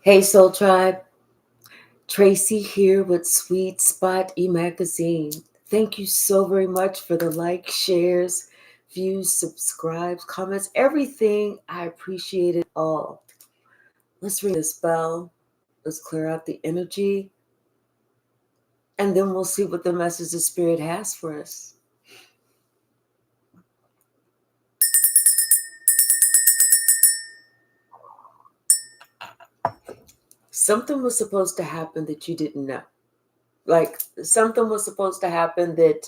Hey, Soul Tribe. Tracy here with Sweet Spot e-magazine. Thank you so very much for the likes, shares, views, subscribes, comments, everything. I appreciate it all. Let's ring this bell. Let's clear out the energy. And then we'll see what the message the Spirit has for us. Something was supposed to happen that you didn't know. Like something was supposed to happen that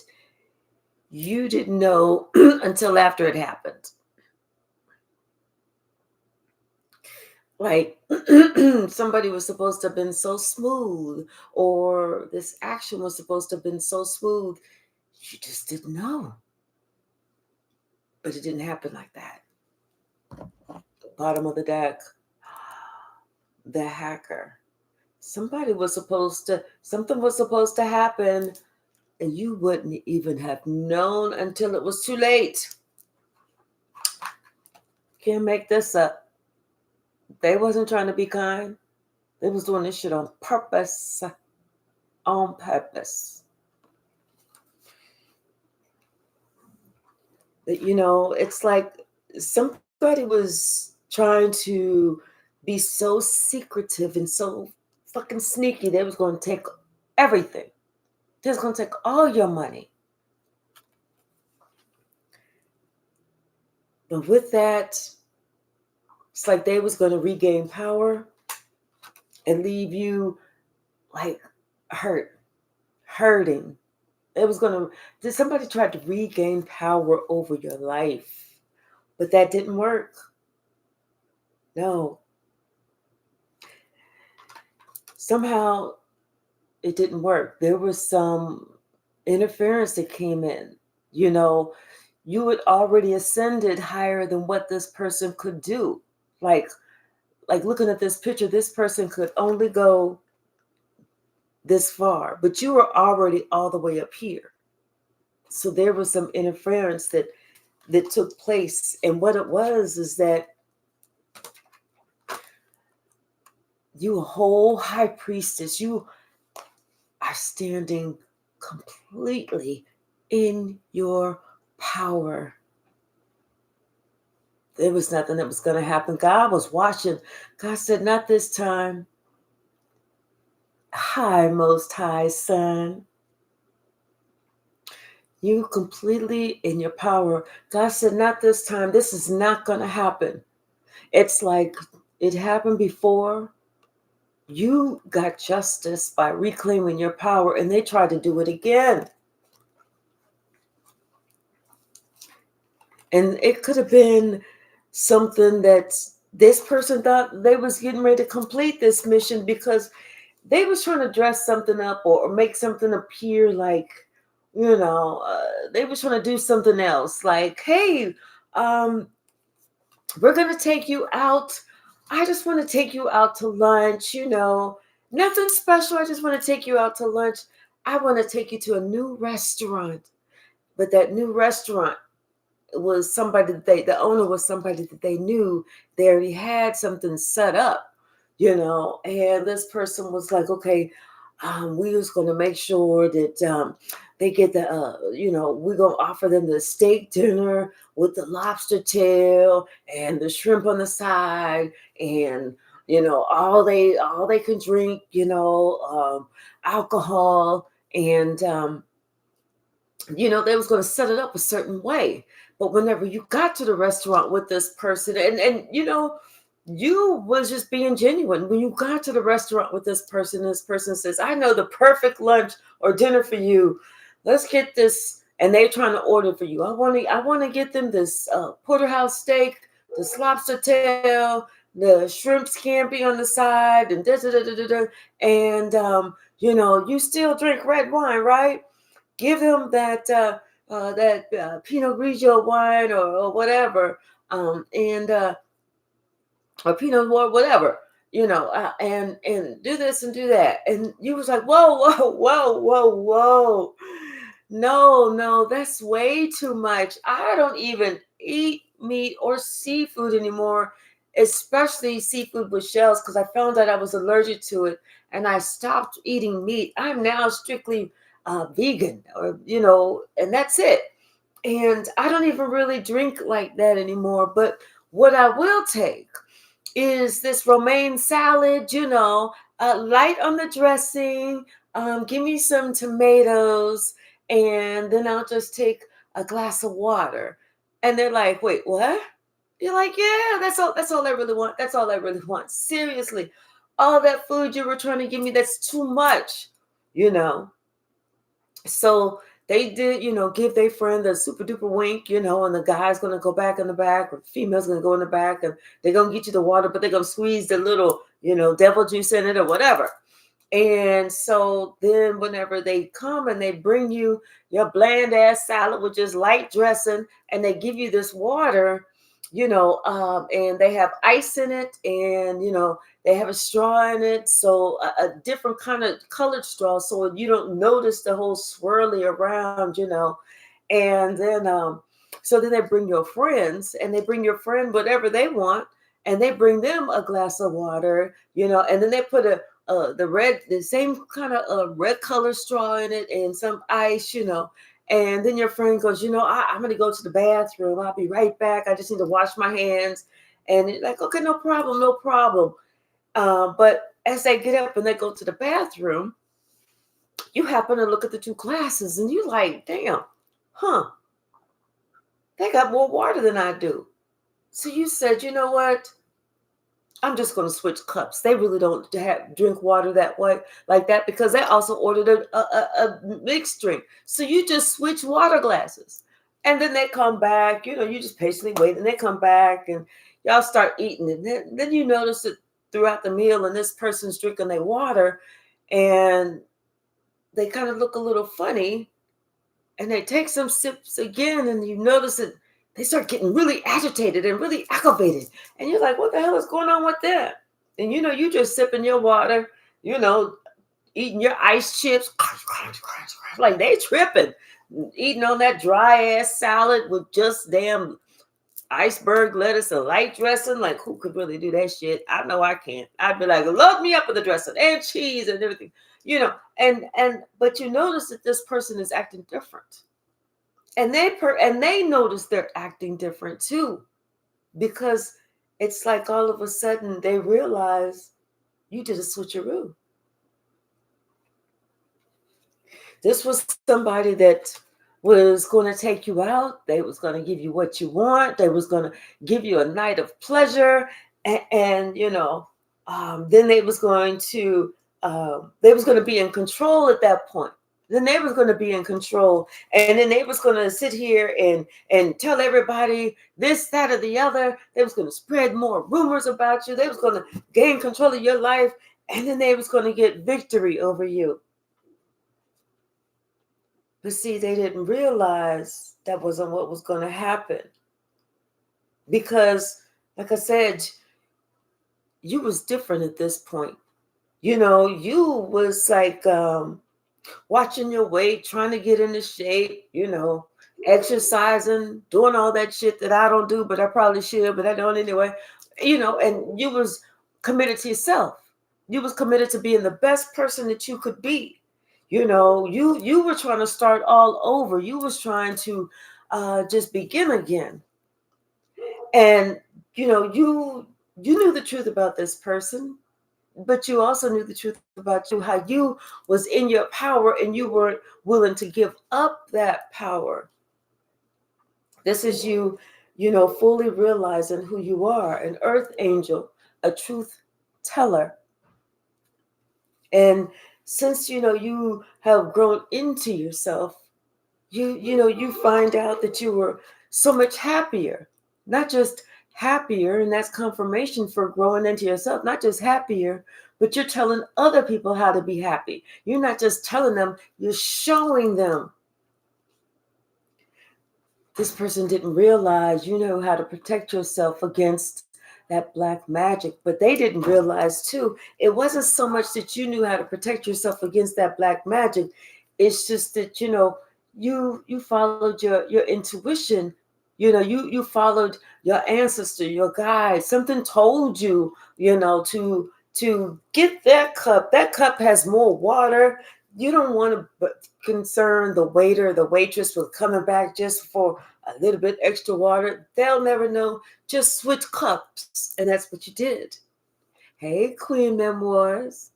you didn't know until after it happened. Like somebody was supposed to have been so smooth, or this action was supposed to have been so smooth, you just didn't know. But it didn't happen like that. Bottom of the deck, the hacker. Something was supposed to happen, and you wouldn't even have known until it was too late. Can't make this up. They wasn't trying to be kind. They was doing this shit on purpose. On purpose. It's like somebody was trying to be so secretive and so fucking sneaky. They was going to take everything. They was going to take all your money. But with that, it's like they was going to regain power and leave you like hurting. Somebody tried to regain power over your life, but that didn't work. No. Somehow it didn't work. There was some interference that came in. You had already ascended higher than what this person could do. Like looking at this picture, this person could only go this far, but you were already all the way up here. So there was some interference that took place. And what it was is that you, a whole high priestess, you are standing completely in your power. There was nothing that was going to happen. God was watching. God said, not this time. High, most high, son. You completely in your power. God said, not this time. This is not going to happen. It's like it happened before. You got justice by reclaiming your power, and they tried to do it again. And it could have been something that this person thought they was getting ready to complete this mission because they was trying to dress something up or make something appear like, they was trying to do something else. Like, hey, we're going to take you out. I just want to take you out to lunch, nothing special. I just want to take you out to lunch. I want to take you to a new restaurant. But that new restaurant was somebody the owner was somebody that they knew. They already had something set up, and this person was like, okay, we was going to make sure that they get the, we're going to offer them the steak dinner with the lobster tail and the shrimp on the side, and all they can drink, alcohol, and they was going to set it up a certain way. But whenever you got to the restaurant with this person, and you was just being genuine. When you got to the restaurant with this person says, I know the perfect lunch or dinner for you. Let's get this. And they're trying to order for you. I want to get them this porterhouse steak, this lobster tail, the shrimp scampi on the side, and and you still drink red wine, right? Give them that Pinot Grigio wine or whatever, and or Pinot Noir, whatever, and do this and do that. And you was like, whoa, whoa, whoa, whoa, whoa. No, that's way too much. I don't even eat meat or seafood anymore. especially seafood with shells, because I found out I was allergic to it, and I stopped eating meat. I'm now strictly vegan, or and that's it. And I don't even really drink like that anymore. But what I will take is this romaine salad, light on the dressing. Give me some tomatoes, and then I'll just take a glass of water. And they're like, wait, what? You're like, yeah, that's all. That's all I really want. That's all I really want. Seriously, all that food you were trying to give me, that's too much, you know. So they did, give their friend a super duper wink, and the guy's gonna go back in the back, or the female's gonna go in the back, and they're gonna get you the water, but they're gonna squeeze the little, devil juice in it or whatever. And so then whenever they come and they bring you your bland ass salad with just light dressing, and they give you this water, and they have ice in it, and they have a straw in it, so a different kind of colored straw, so you don't notice the whole swirly around, and then so then they bring your friends, and they bring your friend whatever they want, and they bring them a glass of water, and then they put the same kind of red color straw in it, and some ice, and then your friend goes, I'm going to go to the bathroom. I'll be right back. I just need to wash my hands. And you're like, okay, no problem, no problem. But as they get up and they go to the bathroom, you happen to look at the two glasses and you're like, damn, they got more water than I do. So you said, you know what? I'm just going to switch cups. They really don't drink water that way, like that, because they also ordered a mixed drink. So you just switch water glasses. And then they come back, you just patiently wait, and they come back and y'all start eating. And then you notice it throughout the meal, and this person's drinking their water, and they kind of look a little funny, and they take some sips again, and you notice that they start getting really agitated and really aggravated. And you're like, what the hell is going on with that? And you just sipping your water, eating your ice chips, like they tripping, eating on that dry ass salad with just damn iceberg lettuce and light dressing. Like, who could really do that shit? I know I can't. I'd be like, load me up with the dressing and cheese and everything, but you notice that this person is acting different. And they notice they're acting different too, because it's like all of a sudden they realize you did a switcheroo. This was somebody that was going to take you out. They was going to give you what you want. They was going to give you a night of pleasure, and then they was going to be in control at that point. Then they was going to be in control, and then they was going to sit here and tell everybody this, that, or the other. They was going to spread more rumors about you. They was going to gain control of your life, and then they was going to get victory over you. But see, they didn't realize that wasn't what was going to happen, because, like I said, you was different at this point. You was like watching your weight, trying to get into shape, exercising, doing all that shit that I don't do, but I probably should, but I don't anyway, and you was committed to yourself. You was committed to being the best person that you could be. You were trying to start all over. You was trying to just begin again. And, you knew the truth about this person, but you also knew the truth about you, how you was in your power and you weren't willing to give up that power. This is you, fully realizing who you are, an earth angel, a truth teller. And since, you have grown into yourself, you find out that you were so much happier, not just happier, and that's confirmation for growing into yourself, not just happier, but you're telling other people how to be happy. You're not just telling them, you're showing them. This person didn't realize you know how to protect yourself against that black magic, but they didn't realize too, it wasn't so much that you knew how to protect yourself against that black magic. It's just that, you followed your intuition, You followed your ancestor, your guide. Something told you, to get that cup. That cup has more water. You don't want to concern the waiter, the waitress with coming back just for a little bit extra water. They'll never know. Just switch cups. And that's what you did. Hey, Queen Memoirs.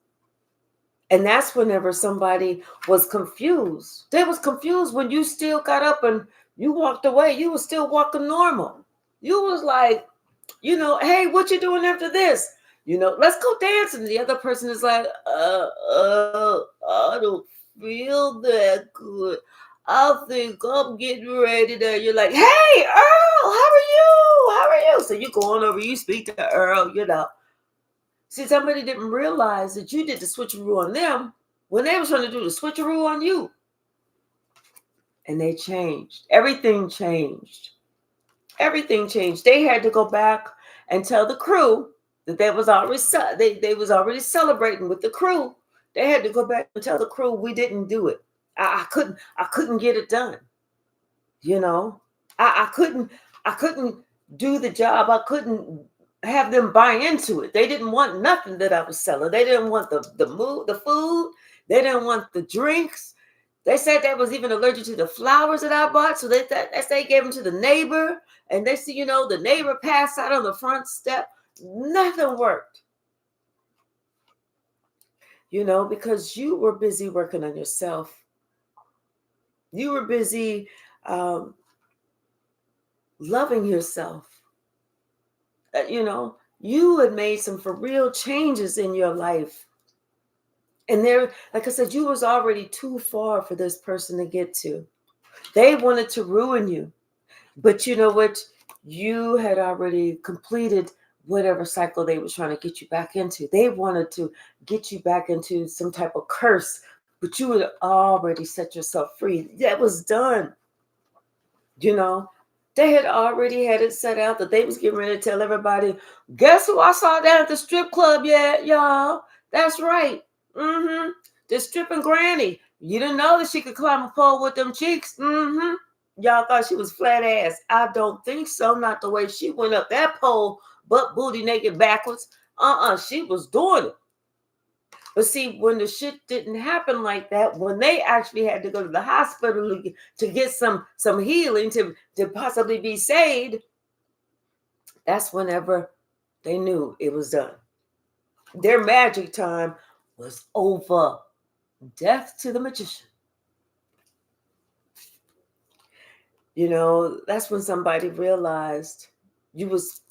And that's whenever somebody was confused. They was confused when you still got up and you walked away. You was still walking normal. You was like, hey, what you doing after this? Let's go dance. And the other person is like, I don't feel that good. I think I'm getting ready to. You're like, hey, Earl, how are you? How are you? So you go on over, you speak to Earl. See, somebody didn't realize that you did the switcheroo on them when they were trying to do the switcheroo on you. And they changed. Everything changed. Everything changed. They had to go back and tell the crew that they was already celebrating with the crew. They had to go back and tell the crew we didn't do it. I couldn't get it done. I couldn't do the job. I couldn't have them buy into it. They didn't want nothing that I was selling. They didn't want the food. They didn't want the drinks. They said they was even allergic to the flowers that I bought. So they gave them to the neighbor. And they see, the neighbor passed out on the front step. Nothing worked. Because you were busy working on yourself. You were busy loving yourself. You had made some for real changes in your life. And there, like I said, you was already too far for this person to get to. They wanted to ruin you. But you know what? You had already completed whatever cycle they were trying to get you back into. They wanted to get you back into some type of curse, but you had already set yourself free. That was done. They had already had it set out that they was getting ready to tell everybody, guess who I saw down at the strip club yet, y'all? That's right. The stripping granny. You didn't know that she could climb a pole with them cheeks. Y'all thought she was flat ass. I don't think so. Not the way she went up that pole, butt booty naked backwards. She was doing it. But see, when the shit didn't happen like that, when they actually had to go to the hospital to get some healing, to possibly be saved, that's whenever they knew it was done. Their magic time was over. Death to the magician. That's when somebody realized you was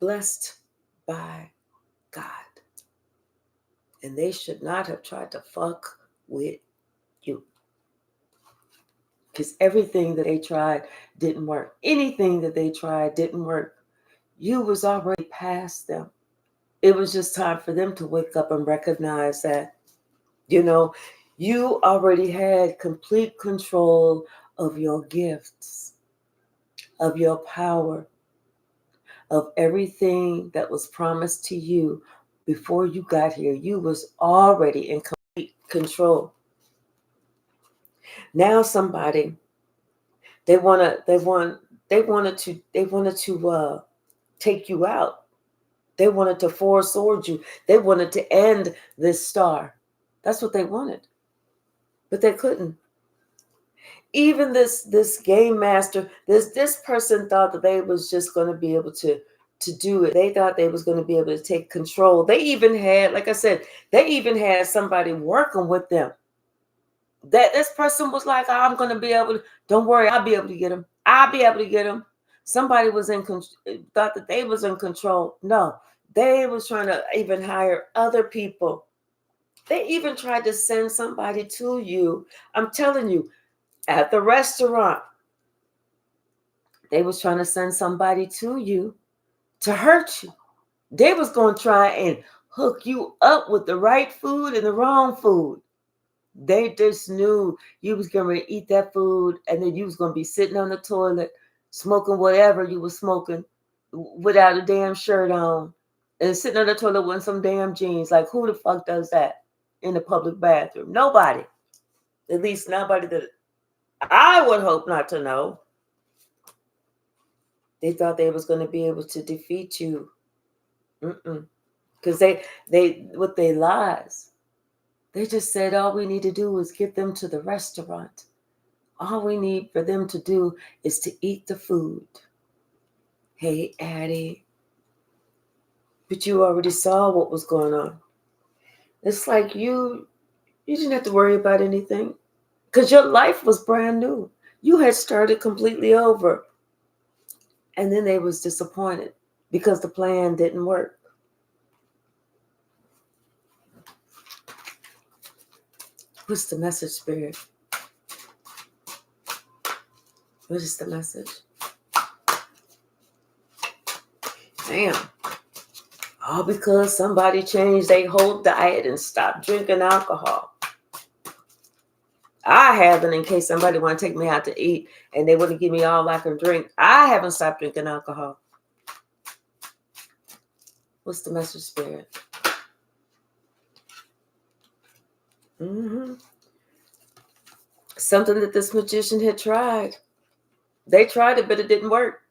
blessed by God. And they should not have tried to fuck with you. Because everything that they tried didn't work. Anything that they tried didn't work. You was already past them. It was just time for them to wake up and recognize that, you already had complete control of your gifts, of your power, of everything that was promised to you before you got here. You was already in complete control. Now somebody, they wanted to take you out. They wanted to force sword you. They wanted to end this star. That's what they wanted. But they couldn't. Even this game master, this person thought that they was just going to be able to do it. They thought they was going to be able to take control. They even had, like I said, they even had somebody working with them. That this person was like, I'm going to be able to, don't worry, I'll be able to get him. I'll be able to get him. Somebody was thought that they was in control. No, they was trying to even hire other people. They even tried to send somebody to you. I'm telling you, at the restaurant, they was trying to send somebody to you to hurt you. They was going to try and hook you up with the right food and the wrong food. They just knew you was going to eat that food, and then you was going to be sitting on the toilet smoking whatever you was smoking without a damn shirt on, and sitting on the toilet with some damn jeans. Like, who the fuck does that in the public bathroom? Nobody. At least nobody that I would hope not to know. They thought they was going to be able to defeat you. Because they with their lies, they just said all we need to do is get them to the restaurant. All we need for them to do is to eat the food. Hey, Addie, but you already saw what was going on. It's like you didn't have to worry about anything because your life was brand new. You had started completely over. And then they was disappointed because the plan didn't work. What's the message, Spirit? What is the message? Damn. All because somebody changed their whole diet and stopped drinking alcohol. I haven't, in case somebody want to take me out to eat and they wouldn't give me all I can drink. I haven't stopped drinking alcohol. What's the message, Spirit? Something that this magician had tried. They tried it, but it didn't work.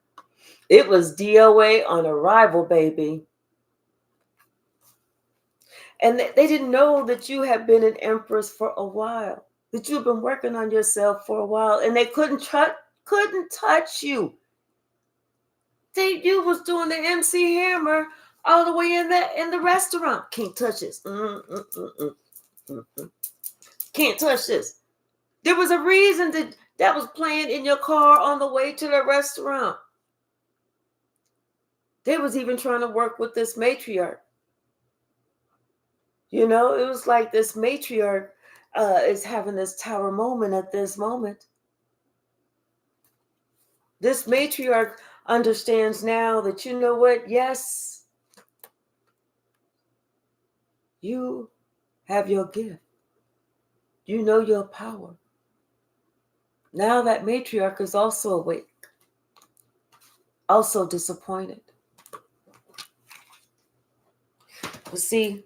It was DOA on arrival, baby. And they didn't know that you have been an empress for a while, that you've been working on yourself for a while, and they couldn't touch you. You was doing the MC Hammer all the way in the restaurant. Can't touch this. Can't touch this. There was a reason that was playing in your car on the way to the restaurant. They was even trying to work with this matriarch. You know, it was like this matriarch is having this tower moment at this moment. This matriarch understands now that, you know what? Yes, you have your gift. You know your power. Now that matriarch is also awake, also disappointed. But see,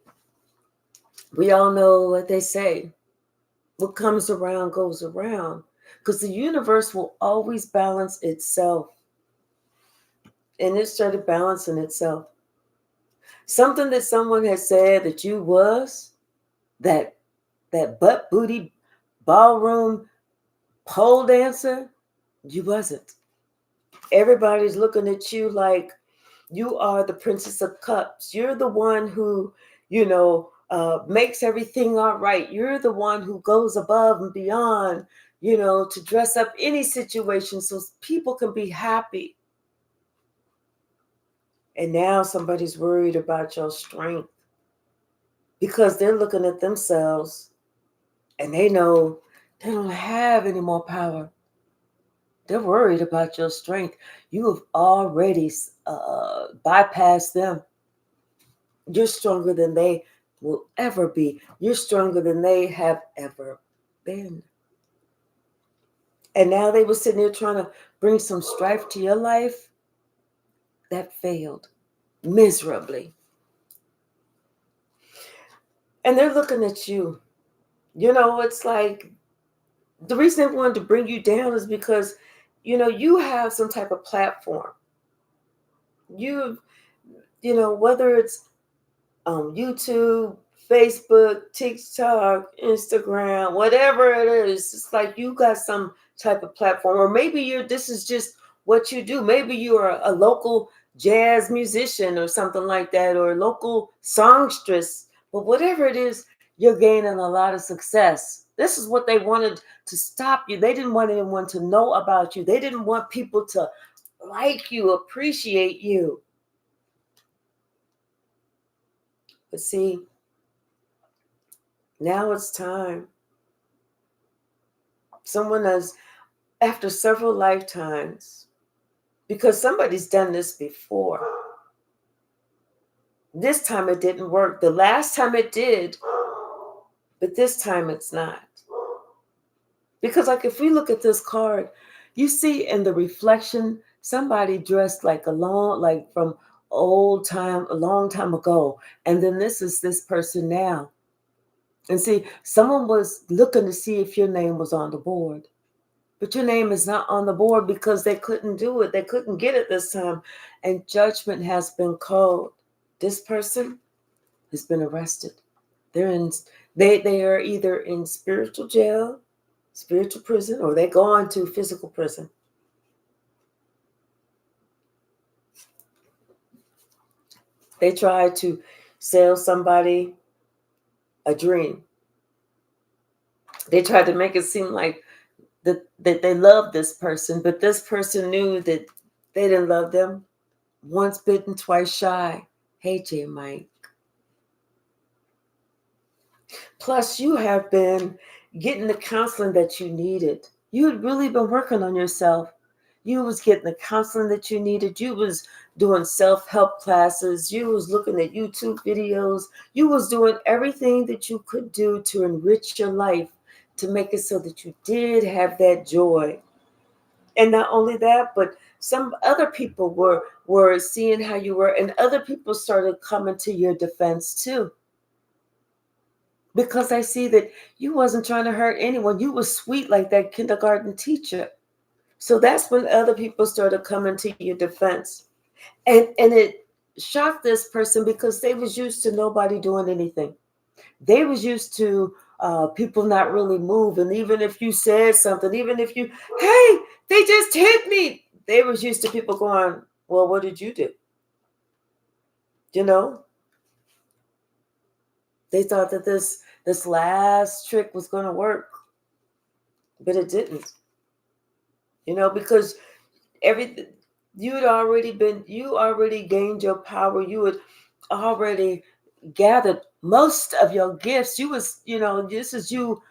we all know what they say. What comes around goes around. Because the universe will always balance itself. And it started balancing itself. Something that someone had said that you was, that butt booty ballroom pole dancer, you wasn't. Everybody's looking at you like you are the Princess of Cups. You're the one who, makes everything all right. You're the one who goes above and beyond, to dress up any situation so people can be happy. And now somebody's worried about your strength because they're looking at themselves and they know they don't have any more power. They're worried about your strength. You have already bypassed them. You're stronger than they will ever be. You're stronger than they have ever been. And now they were sitting there trying to bring some strife to your life. That failed miserably. And they're looking at you. It's like the reason they wanted to bring you down is because, you have some type of platform. Whether it's YouTube, Facebook, TikTok, Instagram, whatever it is, it's like you got some type of platform. Or maybe this is just what you do. Maybe you are a local jazz musician or something like that, or a local songstress. But whatever it is, you're gaining a lot of success. This is what they wanted to stop you. They didn't want anyone to know about you. They didn't want people to like you, appreciate you. But see, now it's time. Someone has, after several lifetimes, because somebody's done this before. This time it didn't work. The last time it did, but this time it's not. Because if we look at this card, you see in the reflection, somebody dressed like from a long time ago. And then this is this person now. And see, someone was looking to see if your name was on the board. But your name is not on the board because they couldn't do it. They couldn't get it this time. And judgment has been called. This person has been arrested. They are either in spiritual jail, spiritual prison, or they go on to physical prison. They try to sell somebody a dream. They tried to make it seem like that they loved this person, but this person knew that they didn't love them. Once bitten, twice shy. Hey, J. Mike. Plus, you have been getting the counseling that you needed. You had really been working on yourself. You was getting the counseling that you needed. You was doing self-help classes. You was looking at YouTube videos. You was doing everything that you could do to enrich your life, to make it so that you did have that joy. And not only that, but some other people were seeing how you were, and other people started coming to your defense too. Because I see that you wasn't trying to hurt anyone. You was sweet like that kindergarten teacher. So that's when other people started coming to your defense. And it shocked this person because they was used to nobody doing anything. They was used to people not really moving. Even if you said something, even if you, hey, they just hit me. They was used to people going, well, what did you do? You know? They thought that this last trick was going to work, but it didn't. You know, because you already gained your power. You had already gathered most of your gifts. This is you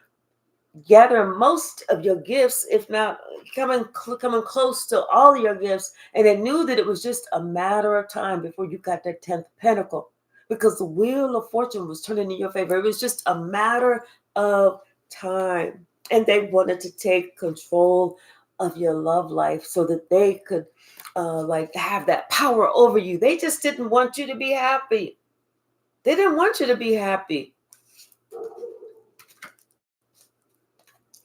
gathering most of your gifts, if not coming close to all your gifts. And they knew that it was just a matter of time before you got that 10th pentacle, because the wheel of fortune was turning in your favor. It was just a matter of time. And they wanted to take control of your love life so that they could have that power over you. They just didn't want you to be happy. They didn't want you to be happy.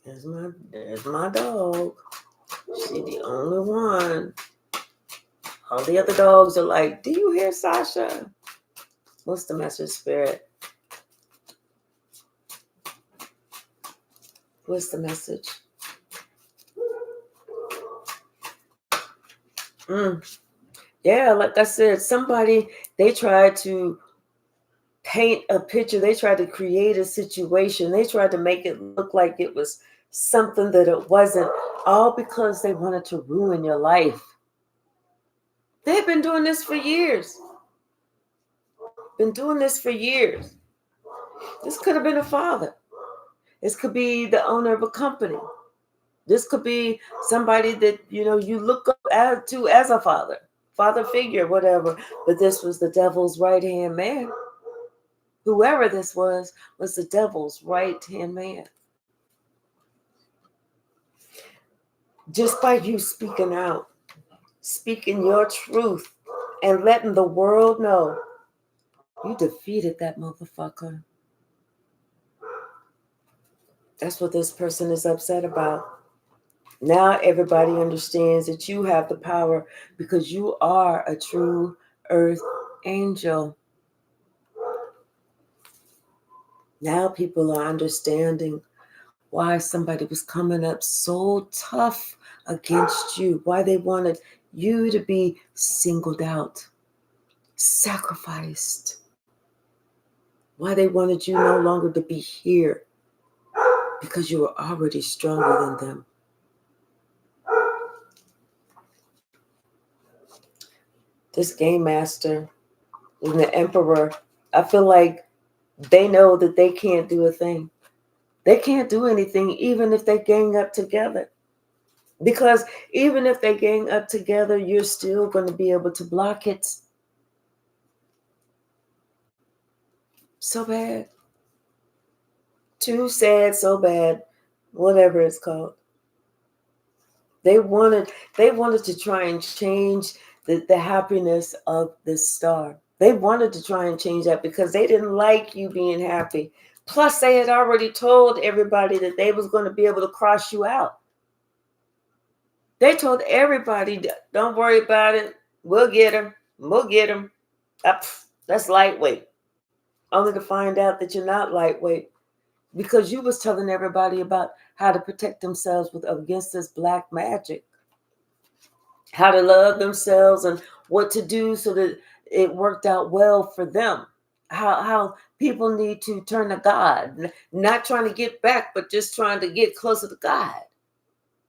There's my dog. She's the only one. All the other dogs are like, do you hear Sasha? What's the message, Spirit? What's the message? Yeah, like I said, they tried to paint a picture. They tried to create a situation. They tried to make it look like it was something that it wasn't, all because they wanted to ruin your life. They've been doing this for years. This could have been a father. This could be the owner of a company. This could be somebody that, you look up to as a father figure, whatever. But this was the devil's right-hand man. Whoever this was the devil's right-hand man. Just by you speaking out, speaking your truth, and letting the world know, you defeated that motherfucker. That's what this person is upset about. Now everybody understands that you have the power because you are a true earth angel. Now people are understanding why somebody was coming up so tough against you, why they wanted you to be singled out, sacrificed, why they wanted you no longer to be here, because you were already stronger than them. This game master and the emperor, I feel like they know that they can't do a thing. They can't do anything even if they gang up together. Because even if they gang up together, you're still going to be able to block it. So bad. Too sad, so bad. Whatever it's called. They wanted to try and change the happiness of this star. They wanted to try and change that because they didn't like you being happy. Plus, they had already told everybody that they was going to be able to cross you out. They told everybody, don't worry about it. We'll get him. We'll get him. That's lightweight. Only to find out that you're not lightweight because you was telling everybody about how to protect themselves against this black magic, how to love themselves and what to do so that it worked out well for them. How people need to turn to God, not trying to get back, but just trying to get closer to God.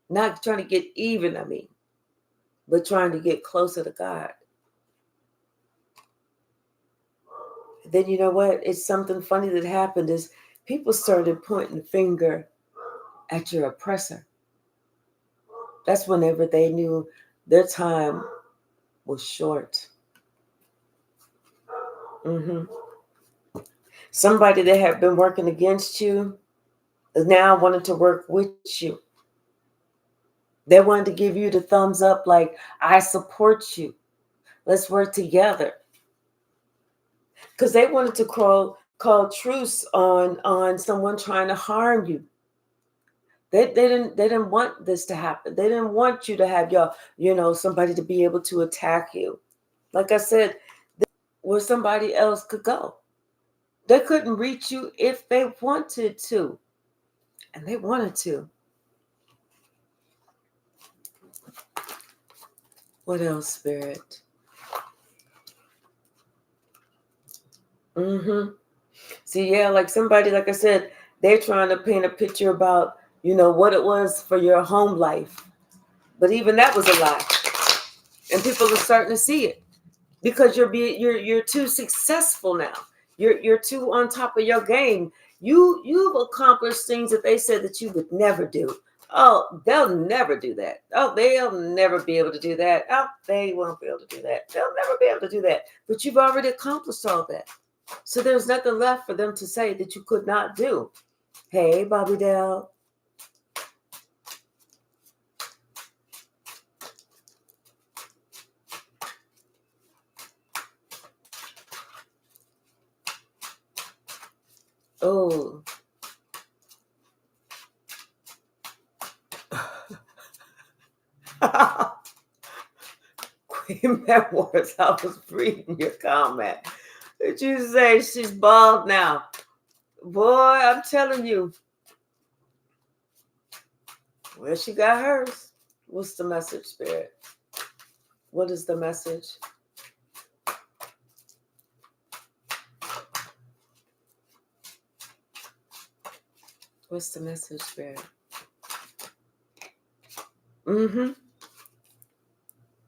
Not trying to get even, but trying to get closer to God. Then you know what? It's something funny that happened is people started pointing the finger at your oppressor. That's whenever they knew their time was short. Somebody that had been working against you is now wanting to work with you. They wanted to give you the thumbs up like, I support you. Let's work together. Because they wanted to call truce on someone trying to harm you. They didn't want this to happen. They didn't want you to have somebody to be able to attack you. Like I said, where somebody else could go. They couldn't reach you if they wanted to. And they wanted to. What else, Spirit? See, yeah, like somebody, like I said, they're trying to paint a picture about, what it was for your home life. But even that was a lie. And people are starting to see it because you're too successful now. You're too on top of your game. You've accomplished things that they said that you would never do. Oh, they'll never do that. Oh, they'll never be able to do that. Oh, they won't be able to do that. They'll never be able to do that. But you've already accomplished all that. So there's nothing left for them to say that you could not do. Hey, Bobby Dell. Oh. Queen Memoirs, I was reading your comment. Did you say she's bald now? Boy, I'm telling you. Well, she got hers. What's the message, Spirit? What is the message? What's the message, Spirit?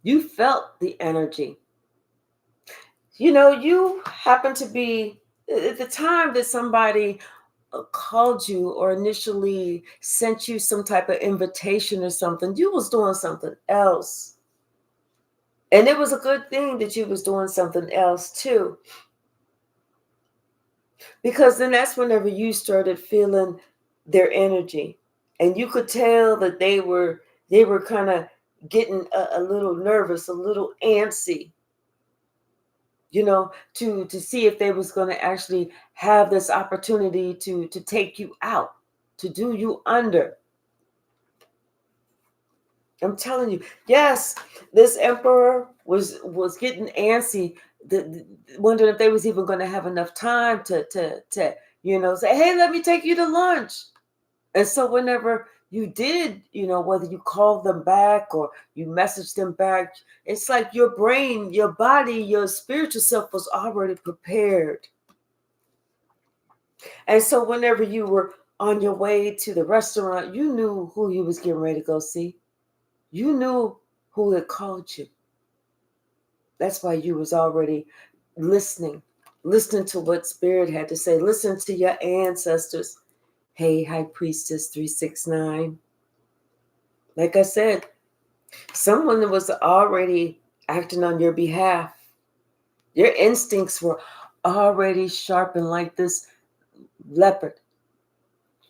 You felt the energy. You happen to be, at the time that somebody called you or initially sent you some type of invitation or something, you was doing something else. And it was a good thing that you was doing something else too. Because then that's whenever you started feeling their energy. And you could tell that they were kind of getting a little nervous, a little antsy, to see if they was going to actually have this opportunity to take you out, to do you under. I'm telling you, yes, this emperor was getting antsy, wondering if they was even going to have enough time to say, hey, let me take you to lunch. And so whenever you did, whether you called them back or you messaged them back, it's like your brain, your body, your spiritual self was already prepared. And so whenever you were on your way to the restaurant, you knew who you was getting ready to go see. You knew who had called you. That's why you was already listening to what Spirit had to say. Listen to your ancestors. Hey, High Priestess 369. Like I said, someone that was already acting on your behalf. Your instincts were already sharpened like this leopard.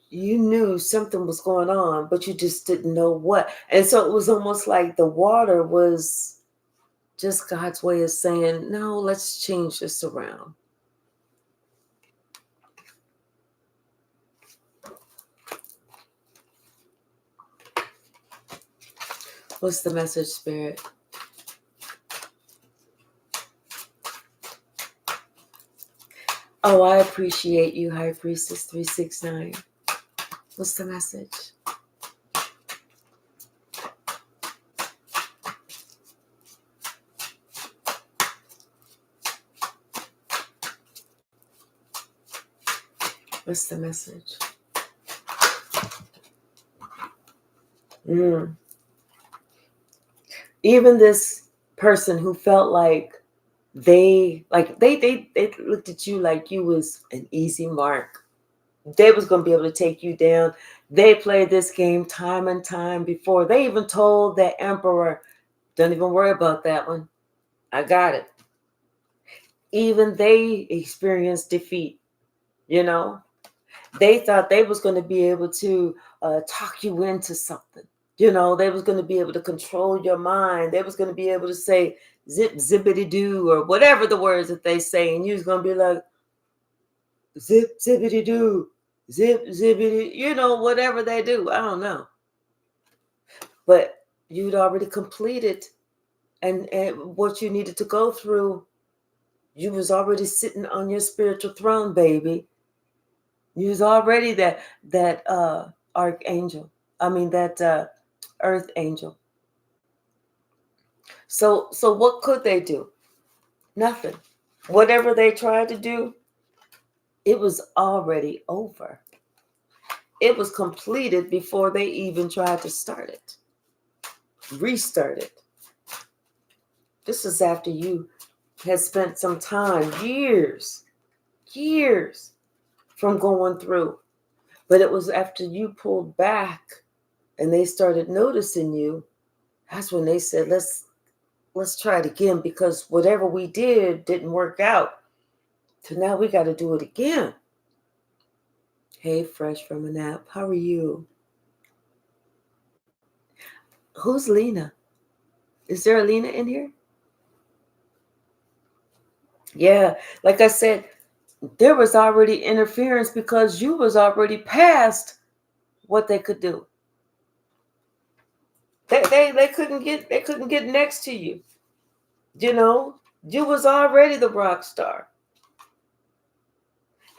You knew something was going on, but you just didn't know what. And so it was almost like the water was just God's way of saying, no, let's change this around. What's the message, Spirit? Oh, I appreciate you, High Priestess 369. What's the message? What's the message? Even this person who felt like they looked at you like you was an easy mark. They was going to be able to take you down. They played this game time and time before. They even told that emperor, don't even worry about that one. I got it. Even they experienced defeat, you know. They thought they was going to be able to talk you into something. You know, they was going to be able to control your mind. They was going to be able to say zip, zippity doo, or whatever the words that they say. And you was going to be like, zip, zippity doo, zip, zippity, you know, whatever they do. I don't know. But you'd already completed and what you needed to go through. You was already sitting on your spiritual throne, baby. You was already that archangel. I mean that earth angel. So what could they do? Nothing. Whatever they tried to do, it was already over. It was completed before they even tried to start it. Restart it. This is after you had spent some time, years from going through. But it was after you pulled back and they started noticing you, that's when they said, let's try it again, because whatever we did didn't work out. So now we got to do it again. Hey, fresh from a nap. How are you? Who's Lena? Is there a Lena in here? Yeah, like I said, there was already interference because you was already past what they could do. They couldn't get next to you. You know, you was already the rock star.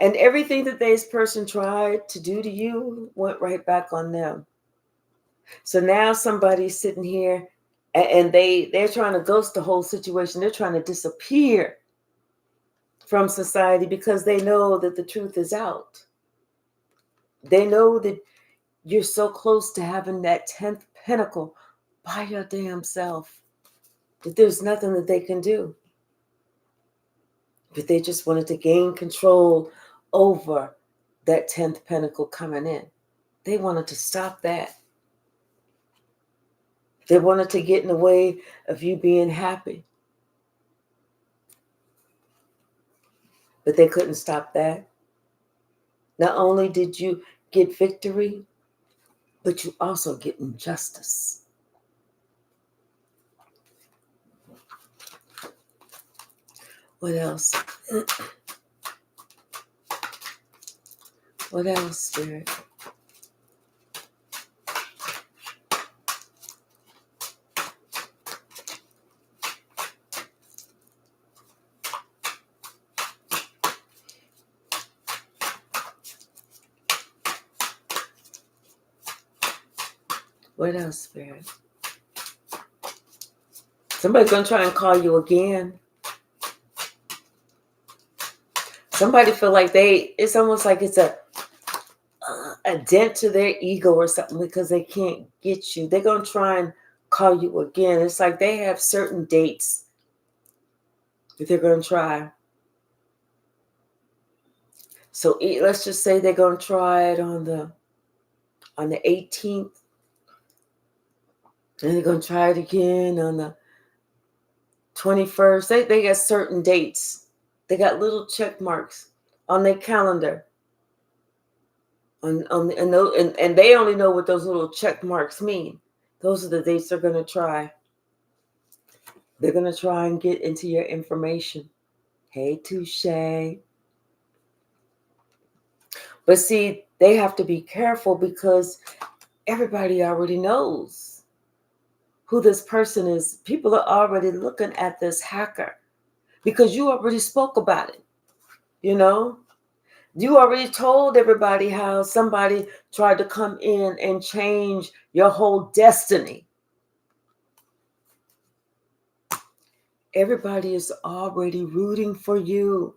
And everything that this person tried to do to you went right back on them. So now somebody's sitting here and they're trying to ghost the whole situation. They're trying to disappear from society because they know that the truth is out. They know that you're so close to having that 10th pinnacle by your damn self that there's nothing that they can do. But they just wanted to gain control over that 10th pinnacle coming in. They wanted to stop that. They wanted to get in the way of you being happy. But they couldn't stop that. Not only did you get victory, but you also get injustice. What else? What else, Spirit? What else, Spirit? Somebody's going to try and call you again. Somebody feel like it's almost like it's a dent to their ego or something because they can't get you. They're going to try and call you again. It's like they have certain dates that they're going to try. So let's just say they're going to try it on the 18th. And they're going to try it again on the 21st. They got certain dates. They got little check marks on their calendar. And they only know what those little check marks mean. Those are the dates they're going to try. They're going to try and get into your information. Hey, touche. But see, they have to be careful because everybody already knows who this person is. People are already looking at this hacker because you already spoke about it. You know, you already told everybody how somebody tried to come in and change your whole destiny. Everybody is already rooting for you.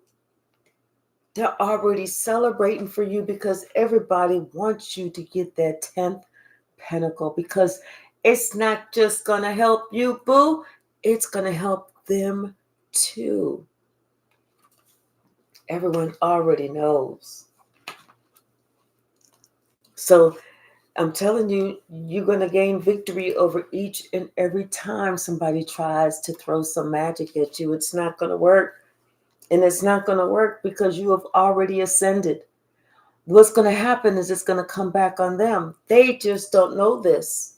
They're already celebrating for you because everybody wants you to get that 10th pentacle, because it's not just going to help you, boo. It's going to help them too. Everyone already knows. So I'm telling you, you're going to gain victory over each and every time somebody tries to throw some magic at you. It's not going to work. And it's not going to work because you have already ascended. What's going to happen is it's going to come back on them. They just don't know this.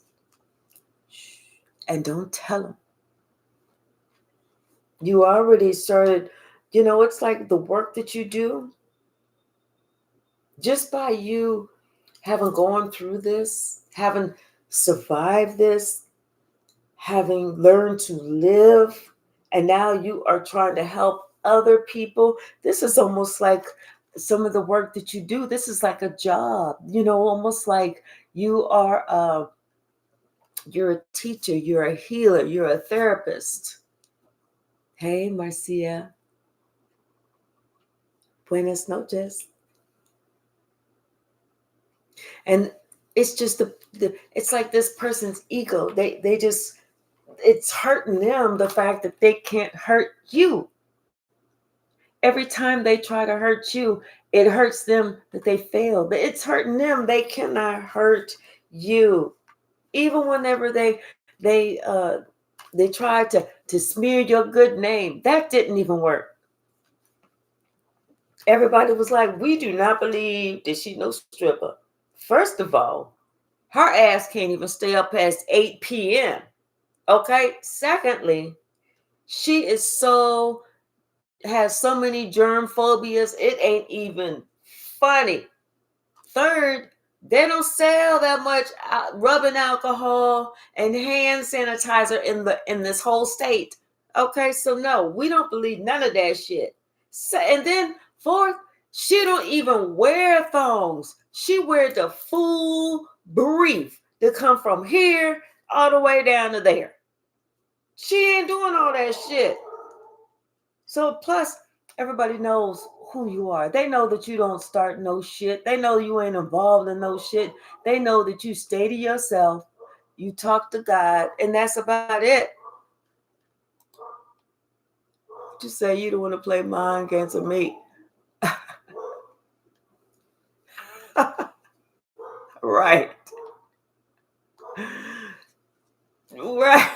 And don't tell them. You already started, it's like the work that you do. Just by you having gone through this, having survived this, having learned to live, and now you are trying to help other people. This is almost like some of the work that you do. This is like a job, almost like you're a teacher, you're a healer, you're a therapist. Hey, Marcia. Buenas noches. And it's just it's like this person's ego. They just, it's hurting them, the fact that they can't hurt you. Every time they try to hurt you, it hurts them that they fail. But it's hurting them. They cannot hurt you. Even whenever they tried to smear your good name, that didn't even work. Everybody was like, we do not believe that she's no stripper. First of all, her ass can't even stay up past 8 p.m. Okay. Secondly, she has so many germ phobias, it ain't even funny. Third, they don't sell that much rubbing alcohol and hand sanitizer in this whole state. Okay, so no, we don't believe none of that shit. So, and then fourth, she don't even wear thongs. She wear the full brief that come from here all the way down to there. She ain't doing all that shit. So plus, everybody knows who you are. They know that you don't start no shit. They know you ain't involved in no shit. They know that you stay to yourself. You talk to God, and that's about it. Just say you don't want to play mind games with me. Right. Right.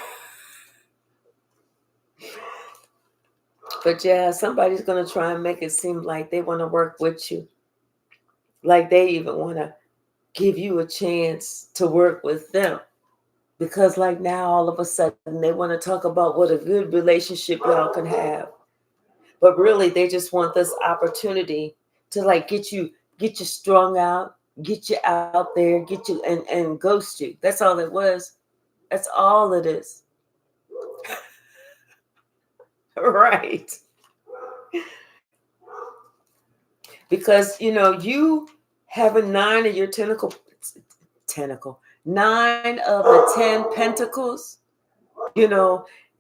But yeah, somebody's going to try and make it seem like they want to work with you. Like they even want to give you a chance to work with them. Because like now, all of a sudden, they want to talk about what a good relationship y'all can have. But really, they just want this opportunity to like get you strung out, get you out there, get you and ghost you. That's all it was. That's all it is. Right. Because, you have a 9 of your tentacle, 9 of the 10 pentacles,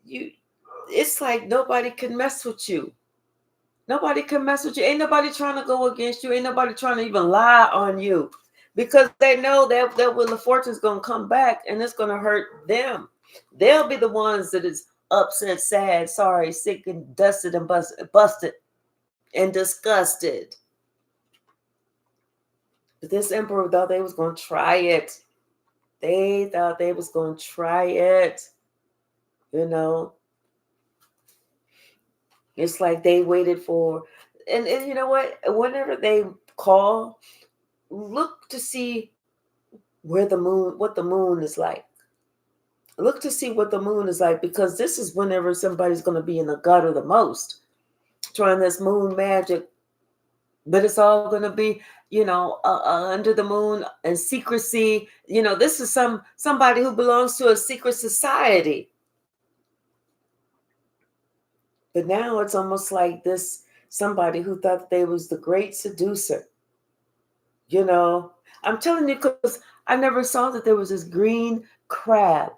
it's like nobody can mess with you. Nobody can mess with you. Ain't nobody trying to go against you. Ain't nobody trying to even lie on you, because they know that when the fortune's going to come back and it's going to hurt them. They'll be the ones that is upset, sad, sorry, sick, and dusted and busted and disgusted. But this emperor thought they was going to try it. They thought they was going to try it. It's like they waited for, and you know what? Whenever they call, look to see what the moon is like. Look to see what the moon is like, because this is whenever somebody's going to be in the gutter the most, trying this moon magic, but it's all going to be, under the moon and secrecy. This is somebody who belongs to a secret society. But now it's almost like this somebody who thought they was the great seducer. I'm telling you, because I never saw that there was this green crab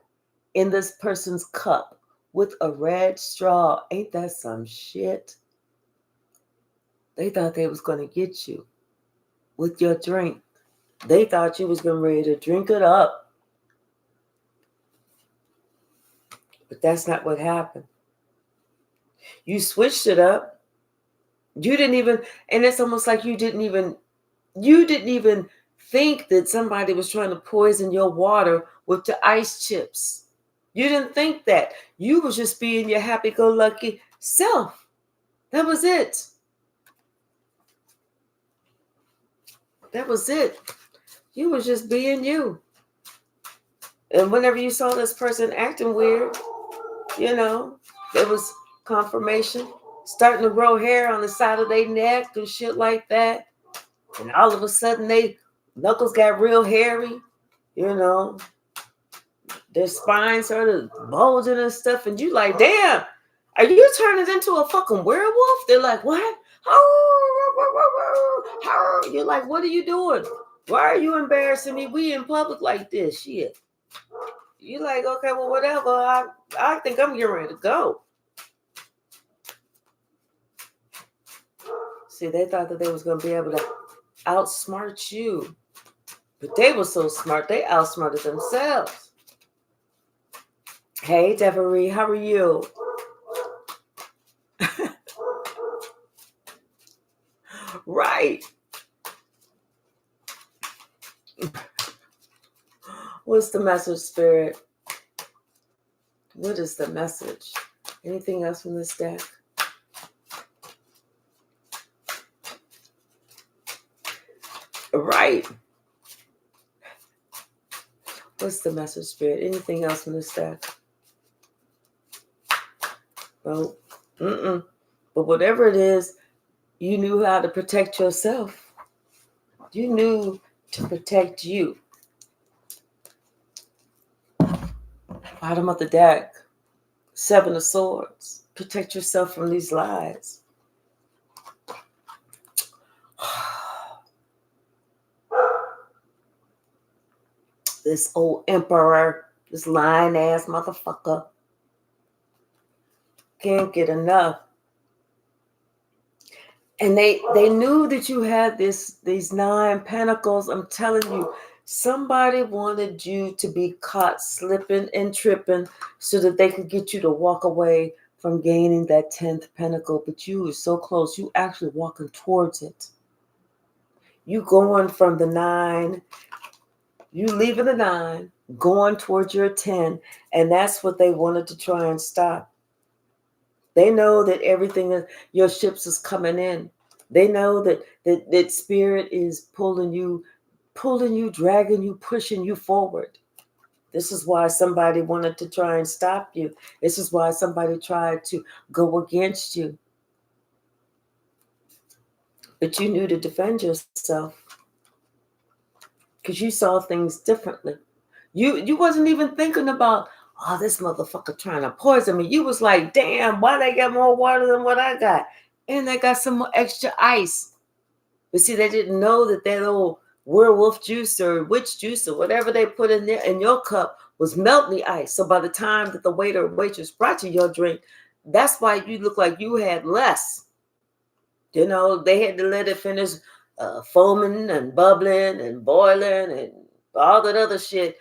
in this person's cup with a red straw. Ain't that some shit? They thought they was going to get you with your drink. They thought you was going ready to drink it up. But that's not what happened. You switched it up. You didn't even, and it's almost like you didn't even think that somebody was trying to poison your water with the ice chips. You didn't think that. You was just being your happy-go-lucky self. That was it. That was it. You was just being you. And whenever you saw this person acting weird, there was confirmation, starting to grow hair on the side of their neck and shit like that. And all of a sudden, they knuckles got real hairy, Their spine started bulging and stuff. And you like, damn, are you turning into a fucking werewolf? They're like, what? You're like, what are you doing? Why are you embarrassing me? We in public like this, shit. You're like, okay, well, whatever. I think I'm getting ready to go. See, they thought that they was going to be able to outsmart you. But they were so smart, they outsmarted themselves. Hey, Devery, how are you? Right. What's the message, Spirit? What is the message? Anything else from this deck? Right. What's the message, Spirit? Anything else from this deck? Well, But whatever it is, you knew how to protect yourself. You knew to protect you. Bottom of the deck, 7 of Swords. Protect yourself from these lies. This old emperor, this lying ass motherfucker, can't get enough. And they knew that you had these 9 pentacles. I'm telling you, somebody wanted you to be caught slipping and tripping so that they could get you to walk away from gaining that 10th pentacle. But you were so close. You actually walking towards it. You going from the 9, you leaving the 9, going towards your 10. And that's what they wanted to try and stop. They know that everything, your ships is coming in. They know that spirit is pulling you, dragging you, pushing you forward. This is why somebody wanted to try and stop you. This is why somebody tried to go against you. But you knew to defend yourself because you saw things differently. You wasn't even thinking about, oh, this motherfucker trying to poison me. You was like, damn, why they got more water than what I got? And they got some more extra ice. But see, they didn't know that little werewolf juice or witch juice or whatever they put in there in your cup was melting the ice. So by the time that the waiter or waitress brought you your drink, that's why you look like you had less. They had to let it finish foaming and bubbling and boiling and all that other shit,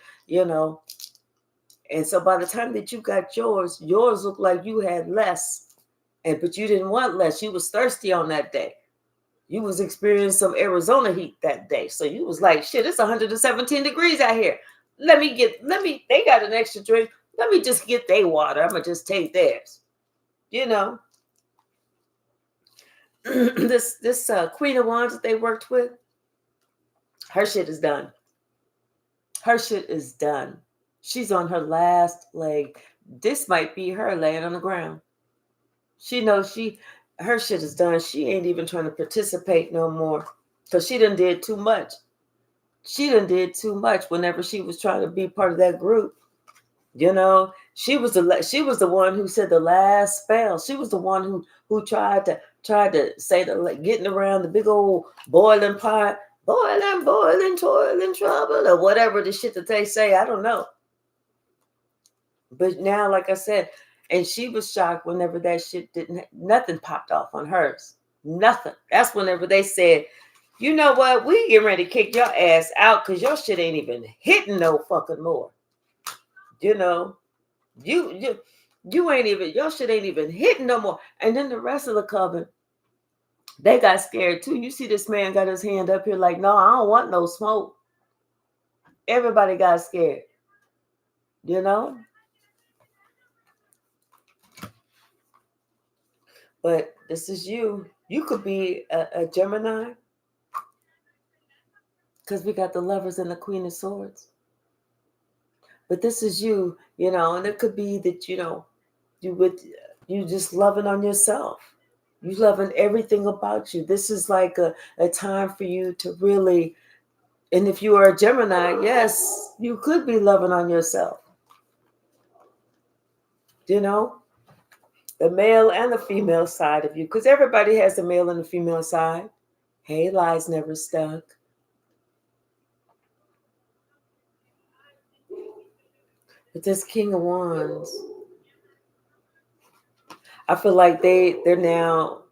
And so by the time that you got yours looked like you had less. But you didn't want less. You was thirsty on that day. You was experiencing some Arizona heat that day. So you was like, shit, it's 117 degrees out here. They got an extra drink. Let me just get their water. I'm going to just take theirs. This Queen of Wands that they worked with, her shit is done. Her shit is done. She's on her last leg. This might be her laying on the ground. She knows her shit is done. She ain't even trying to participate no more because she done did too much. She done did too much whenever she was trying to be part of that group. You know, she was the one who said the last spell. She was the one who tried to say the, like, getting around the big old boiling pot, boiling, toiling trouble, or whatever the shit that they say. I don't know. But now, like I said, and she was shocked whenever that shit nothing popped off on hers. Nothing. That's whenever they said, you know what, we getting ready to kick your ass out because your shit ain't even hitting no fucking more. You know, you ain't even, your shit ain't even hitting no more. And then the rest of the coven, they got scared too. You see this man got his hand up here like, no, I don't want no smoke. Everybody got scared. You know? But this is you. You could be a Gemini because we got the Lovers and the Queen of Swords. But this is you, you know, and it could be that, you know, you just loving on yourself. You loving everything about you. This is like a time for you to really, and if you are a Gemini, yes, you could be loving on yourself. You know, the male and the female side of you, because everybody has a male and a female side. Hey, lies never stuck. But this King of Wands, I feel like they're now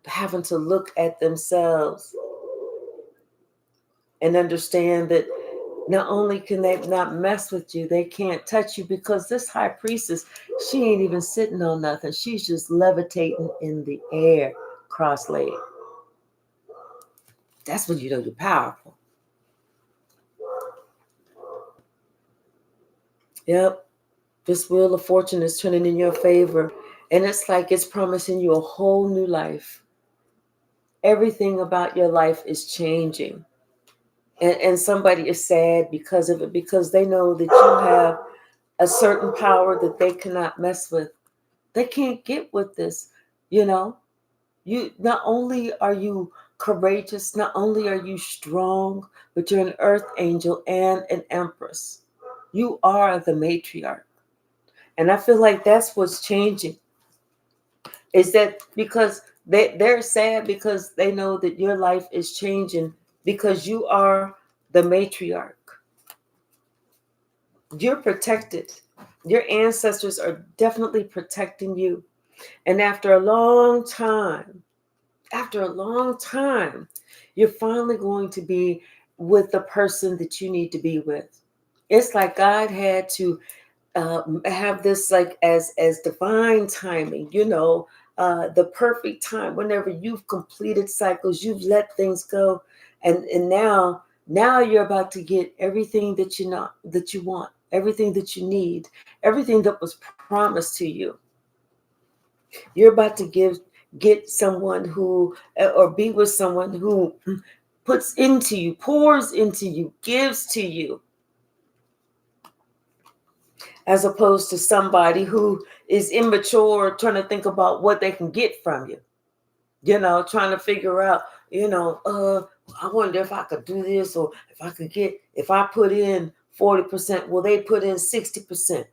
having to look at themselves and understand that not only can they not mess with you, they can't touch you, because this high priestess, she ain't even sitting on nothing. She's just levitating in the air, cross-legged. That's when you know you're powerful. Yep. This wheel of fortune is turning in your favor. And it's like it's promising you a whole new life. Everything about your life is changing. And somebody is sad because of it, because they know that you have a certain power that they cannot mess with. They can't get with this, you know. You not only are you courageous, not only are you strong, but you're an earth angel and an empress. You are the matriarch. And I feel like that's what's changing. Is that because they're sad because they know that your life is changing because you are the matriarch. You're protected. Your ancestors are definitely protecting you. And after a long time, you're finally going to be with the person that you need to be with. It's like God had to have this like as divine timing, you know, the perfect time. Whenever you've completed cycles, you've let things go, and now you're about to get everything that you want, everything that you need, everything that was promised to you. You're about to get someone who, or be with someone who puts into you, pours into you, gives to you, as opposed to somebody who is immature, trying to think about what they can get from you. You know, trying to figure out, you know, I wonder if I could do this, or if I put in 40%, will they put in 60%?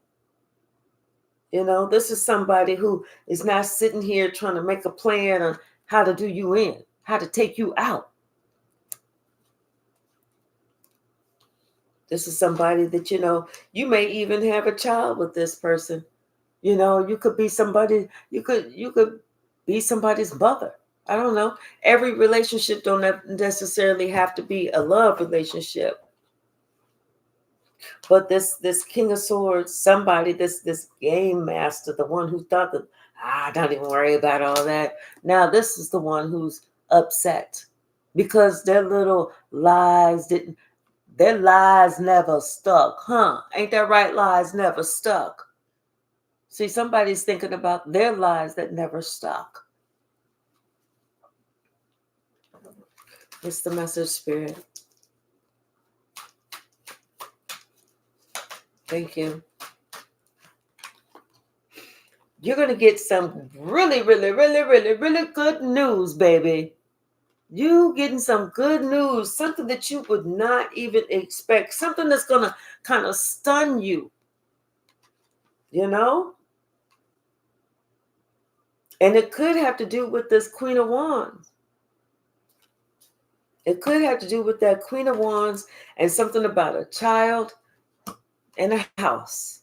You know, this is somebody who is not sitting here trying to make a plan on how to do you in, how to take you out. This is somebody that, you know, you may even have a child with this person. You know, you could be somebody, you could be somebody's mother. I don't know. Every relationship don't necessarily have to be a love relationship. But this King of Swords, somebody, this game master, the one who thought that, don't even worry about all that. Now this is the one who's upset because their lies never stuck, huh? Ain't that right? Lies never stuck. See, somebody's thinking about their lies that never stuck. It's the message, Spirit. Thank you. You're going to get some really, really, really, really, really good news, baby. You getting some good news, something that you would not even expect, something that's going to kind of stun you, you know? And it could have to do with this Queen of Wands. It could have to do with that Queen of Wands and something about a child and a house.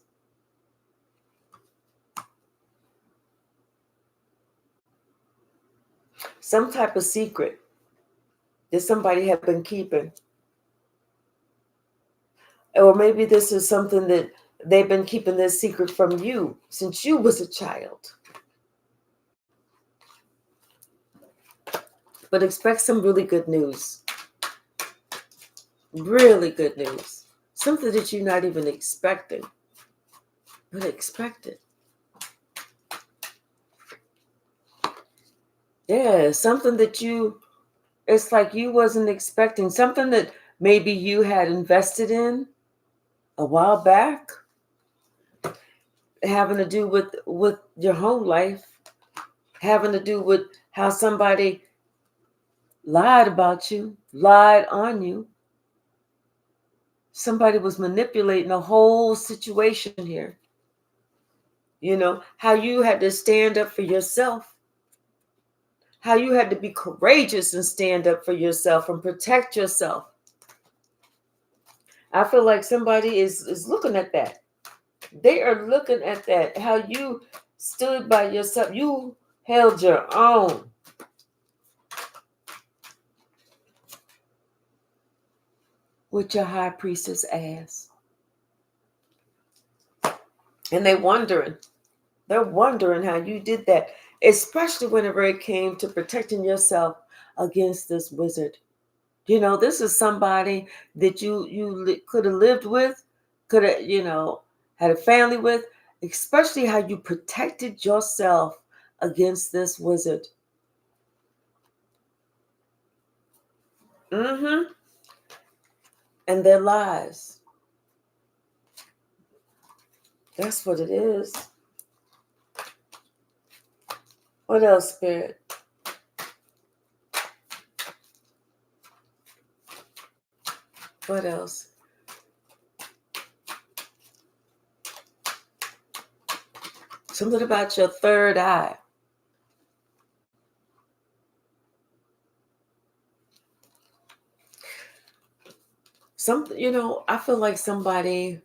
Some type of secret that somebody had been keeping. Or maybe this is something that they've been keeping this secret from you since you was a child. But expect some really good news. Really good news. Something that you're not even expecting. But expect it. Yeah, something that it's like you wasn't expecting. Something that maybe you had invested in a while back. Having to do with your home life. Having to do with how somebody lied about you, lied on you. Somebody was manipulating the whole situation here. You know, how you had to stand up for yourself. How you had to be courageous and stand up for yourself and protect yourself. I feel like somebody is looking at that. They are looking at that. How you stood by yourself. You held your own. With your high priestess ass. And they're wondering how you did that, especially whenever it came to protecting yourself against this wizard. You know, this is somebody that you could have lived with, could have, had a family with, especially how you protected yourself against this wizard. Mm-hmm. And their lies. That's what it is. What else, Spirit? What else? Something about your third eye. I feel like somebody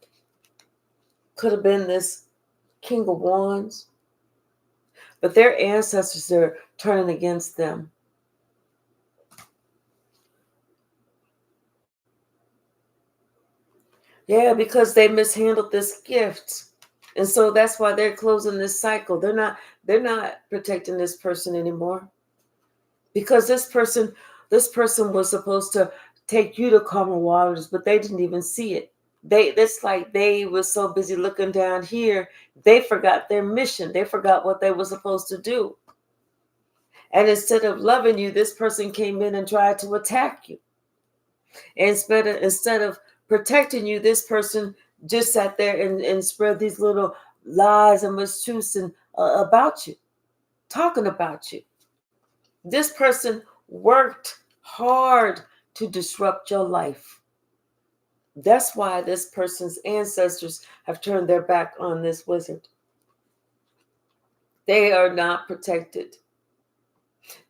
could have been this King of Wands, but their ancestors are turning against them. Yeah, because they mishandled this gift. And so that's why they're closing this cycle. They're not protecting this person anymore. Because this person was supposed to take you to calmer waters, but they didn't even see it. It's like they were so busy looking down here, they forgot their mission. They forgot what they were supposed to do. And instead of loving you, this person came in and tried to attack you. And instead of protecting you, this person just sat there and spread these little lies and mistruths about you, talking about you. This person worked hard to disrupt your life. That's why this person's ancestors have turned their back on this wizard. They are not protected.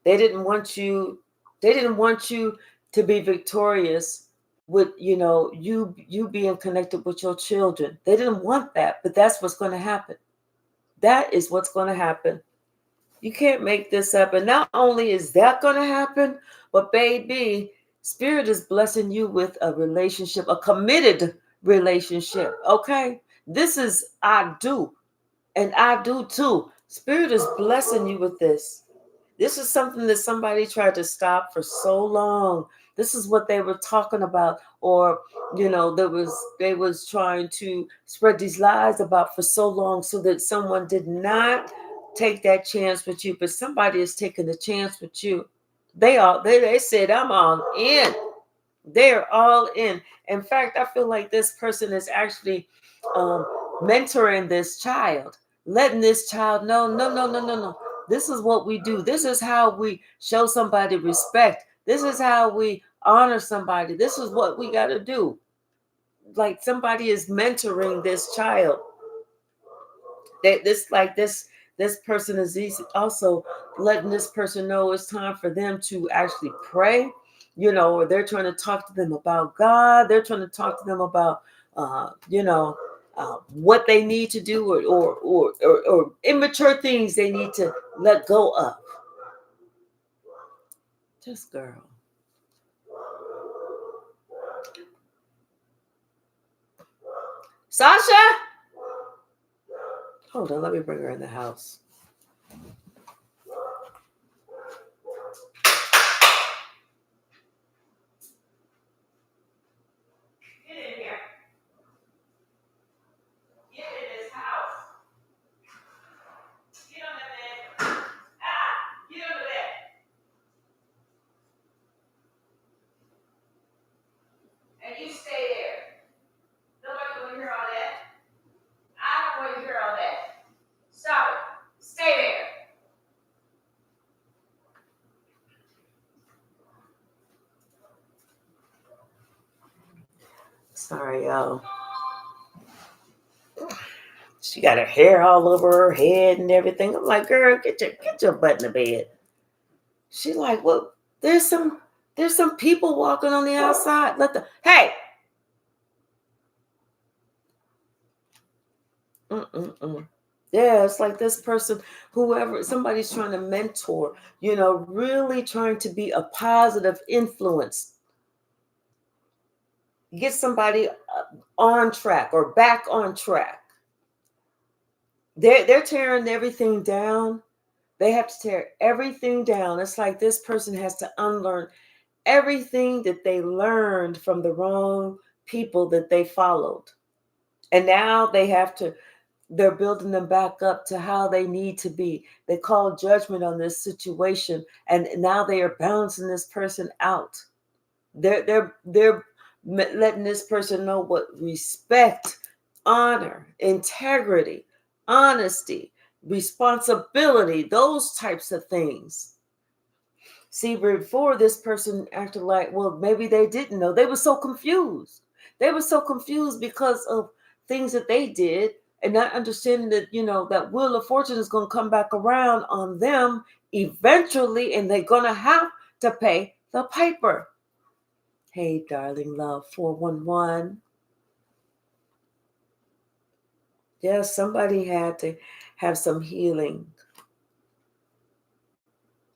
They didn't want you to be victorious with, you being connected with your children. They didn't want that, but that's what's going to happen. That is what's going to happen. You can't make this up. And not only is that going to happen, but baby, Spirit is blessing you with a relationship, a committed relationship. Okay? This is I do. And I do too. Spirit is blessing you with this. This is something that somebody tried to stop for so long. This is what they were talking about, or they was trying to spread these lies about for so long, so that someone did not take that chance with you. But somebody is taking the chance with you. They said, I'm all in. They're all in. In fact, I feel like this person is actually mentoring this child. letting this child know, no, no, no, no, no. This is what we do. This is how we show somebody respect. This is how we honor somebody. This is what we got to do. Like somebody is mentoring this child. This person is also letting this person know it's time for them to actually pray, or they're trying to talk to them about God. They're trying to talk to them about what they need to do, or immature things they need to let go of. Just girl. Sasha, hold on, let me bring her in the house. Get in here. Get in this house. Get on the bed. Get on the bed. And you stay there. Nobody want to hear all that. I don't want to hear all that. Stop it. Stay there. Sorry, y'all. She got her hair all over her head and everything. I'm like, girl, get your butt in the bed. She like, well, there's some people walking on the outside. Hey. Yeah, it's like this person, whoever, somebody's trying to mentor, really trying to be a positive influence. Get somebody on track or back on track. They're tearing everything down. They have to tear everything down. It's like this person has to unlearn everything that they learned from the wrong people that they followed. And now they're building them back up to how they need to be. They call judgment on this situation, and now they are balancing this person out. They're letting this person know what respect, honor, integrity, honesty, responsibility, those types of things. See, before this person acted like, well, maybe they didn't know. They were so confused. They were so confused because of things that they did, and not understanding that, that wheel of fortune is going to come back around on them eventually, and they're going to have to pay the piper. Hey, darling love, 411. Yes, somebody had to have some healing.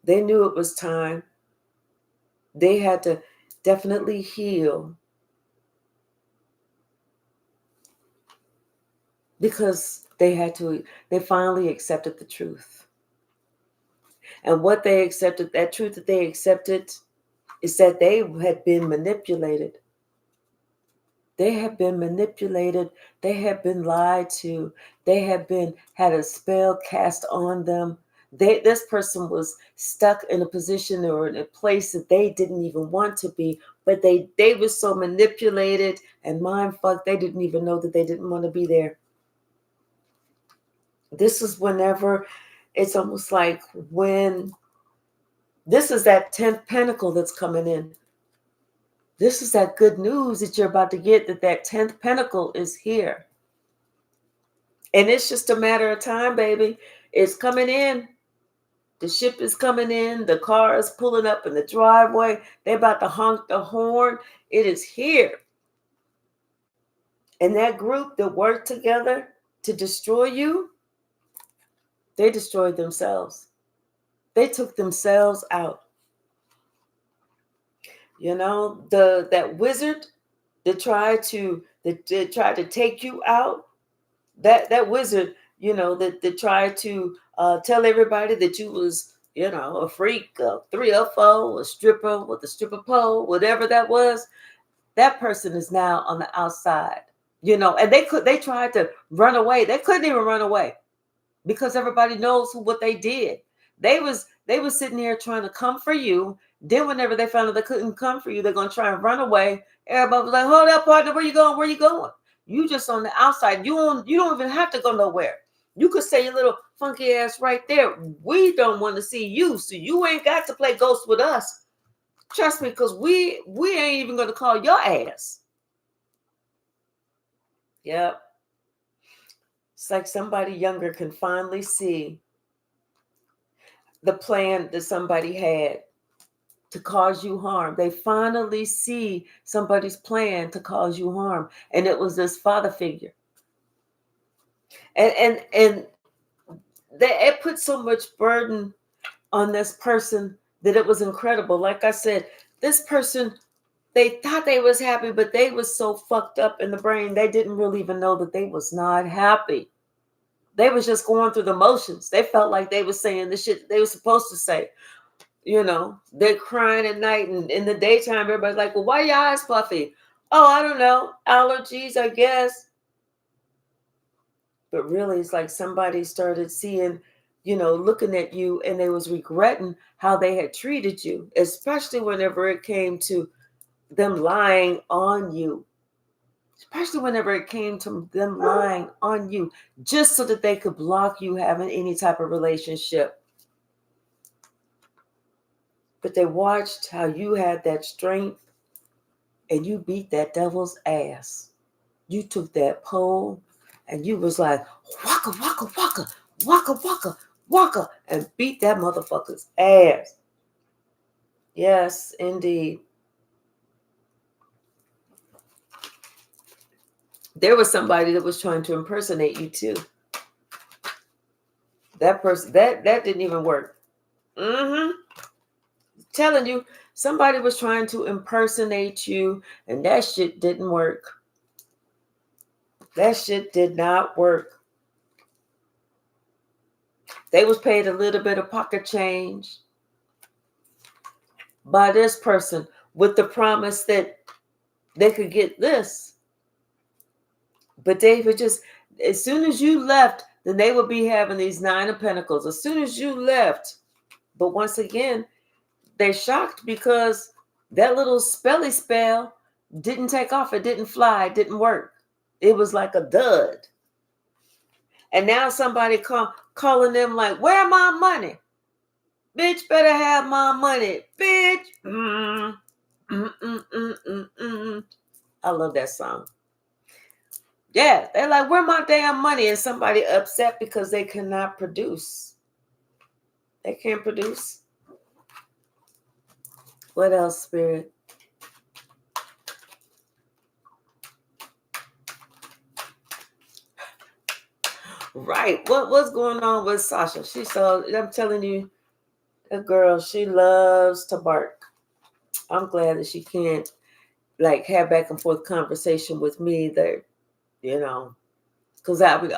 They knew it was time. They had to definitely heal, because they finally accepted the truth. And what they accepted, that truth that they accepted, is that they had been manipulated. They have been manipulated. They have been lied to. They have had a spell cast on them. This person was stuck in a position or in a place that they didn't even want to be, but they were so manipulated and mind fucked, they didn't even know that they didn't want to be there. This is whenever, it's almost like when this is that 10th pentacle that's coming in. This is that good news that you're about to get, that 10th pentacle is here. And it's just a matter of time, baby. It's coming in. The ship is coming in. The car is pulling up in the driveway. They're about to honk the horn. It is here. And that group that worked together to destroy you, they destroyed themselves. They took themselves out. That wizard that tried to take you out, that wizard, that tried to tell everybody that you was, a freak, a 304, a stripper with a stripper pole, whatever that was, that person is now on the outside, and they tried to run away. They couldn't even run away because everybody knows what they did. They was sitting here trying to come for you. Then whenever they found out they couldn't come for you, they're going to try and run away. Everybody was like, hold up, partner, where you going? Where you going? You just on the outside. You don't even have to go nowhere. You could say your little funky ass right there. We don't want to see you, so you ain't got to play ghost with us. Trust me, because we ain't even going to call your ass. Yep. It's like somebody younger can finally see the plan that somebody had to cause you harm. They finally see somebody's plan to cause you harm. And it was this father figure. And it put so much burden on this person that it was incredible. Like I said, this person, they thought they was happy, but they was so fucked up in the brain, they didn't really even know that they was not happy. They was just going through the motions. They felt like they was saying the shit they were supposed to say. You know, they're crying at night, and in the daytime, everybody's like, well, why your eyes puffy? Oh, I don't know. Allergies, I guess. But really, it's like somebody started seeing, looking at you, and they was regretting how they had treated you, especially whenever it came to them lying on you. Especially whenever it came to them lying on you, just so that they could block you having any type of relationship. But they watched how you had that strength and you beat that devil's ass. You took that pole and you was like, waka, waka, waka, waka, waka, waka, and beat that motherfucker's ass. Yes, indeed. There was somebody that was trying to impersonate you too. That person, that didn't even work. Telling you, somebody was trying to impersonate you, and that shit didn't work. That shit did not work. They was paid a little bit of pocket change by this person with the promise that they could get this. But they would just, as soon as you left, then they would be having these 9 of Pentacles. As soon as you left. But once again, they're shocked because that little spelly spell didn't take off. It didn't fly. It didn't work. It was like a dud. And now somebody calling them like, where my money? Bitch better have my money. Bitch. I love that song. Yeah, they're like, where my damn money? And somebody upset because they cannot produce. They can't produce. What else, Spirit? Right. What's going on with Sasha? I'm telling you, a girl, she loves to bark. I'm glad that she can't like have back and forth conversation with me there, because I would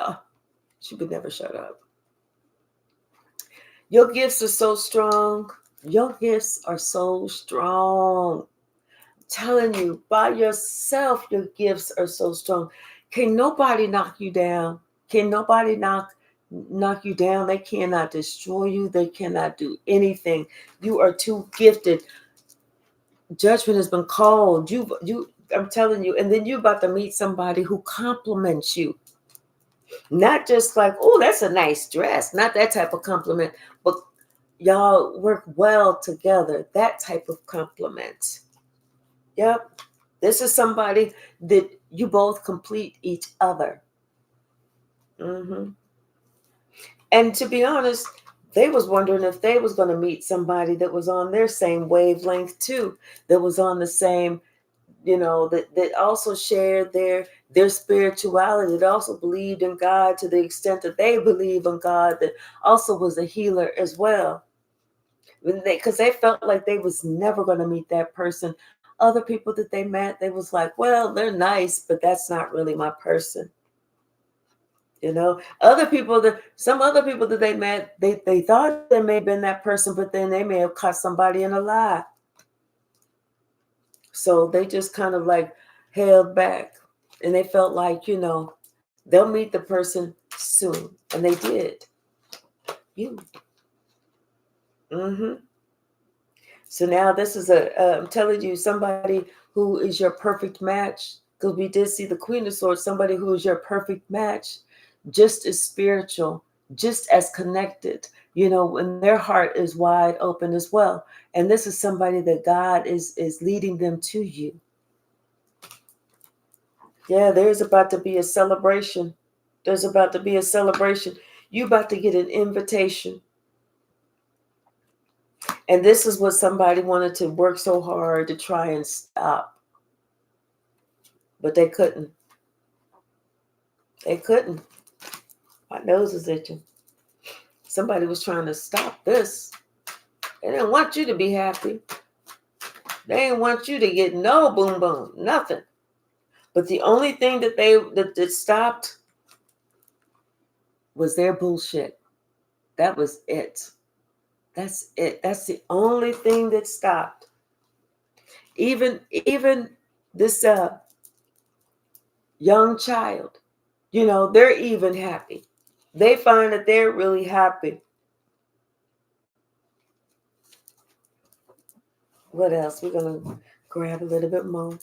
she would never shut up. Your gifts are so strong. Your gifts are so strong. I'm telling you, by yourself, your gifts are so strong. Can nobody knock you down? Can nobody knock you down? They cannot destroy you. They cannot do anything. You are too gifted. Judgment has been called. I'm telling you, and then you're about to meet somebody who compliments you. Not just like, oh, that's a nice dress. Not that type of compliment, but y'all work well together. That type of compliment. Yep. This is somebody that you both complete each other. And to be honest, they was wondering if they was going to meet somebody that was on their same wavelength too, that was on the same, that also shared their spirituality, that also believed in God to the extent that they believe in God, that also was a healer as well. Because they felt like they was never going to meet that person. Other people that they met, they was like, well, they're nice, but that's not really my person. Some other people that they met, they thought they may have been that person, but then they may have caught somebody in a lie. So they just kind of like held back, and they felt like, they'll meet the person soon. And they did. So now this is I'm telling you, somebody who is your perfect match, because we did see the Queen of Swords, somebody who is your perfect match. just as spiritual, just as connected, when their heart is wide open as well. And this is somebody that God is leading them to you. Yeah, there's about to be a celebration. There's about to be a celebration. You about to get an invitation. And this is what somebody wanted to work so hard to try and stop. But they couldn't. They couldn't. My nose is itching. Somebody was trying to stop this. They didn't want you to be happy. They didn't want you to get no boom boom, nothing. But the only thing that stopped was their bullshit. That was it. That's it. That's the only thing that stopped. Even this young child, they're even happy. They find that they're really happy. What else? We're going to grab a little bit more.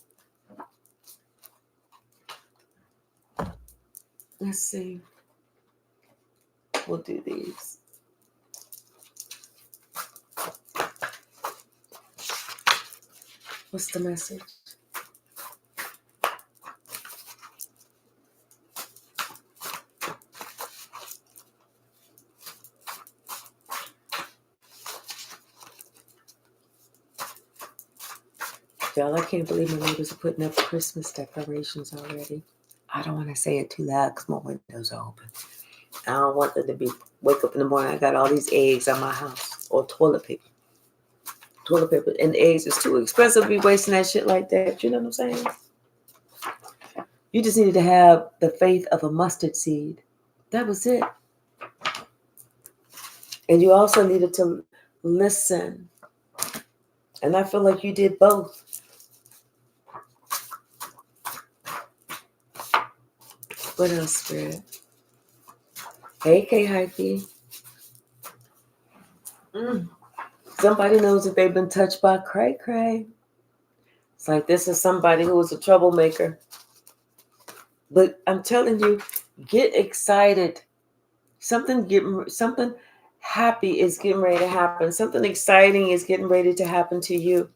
Let's see. We'll do these. What's the message? Y'all, I can't believe my neighbors are putting up Christmas decorations already. I don't want to say it too loud because my windows are open. I don't want them to wake up in the morning. I got all these eggs at my house, or toilet paper. Toilet paper and eggs is too expensive to be wasting that shit like that. You know what I'm saying? You just needed to have the faith of a mustard seed. That was it. And you also needed to listen. And I feel like you did both. What else, Spirit? Hey, K-Hyphy. Somebody knows that they've been touched by cray-cray. It's like this is somebody who is a troublemaker. But I'm telling you, get excited. Something happy is getting ready to happen. Something exciting is getting ready to happen to you.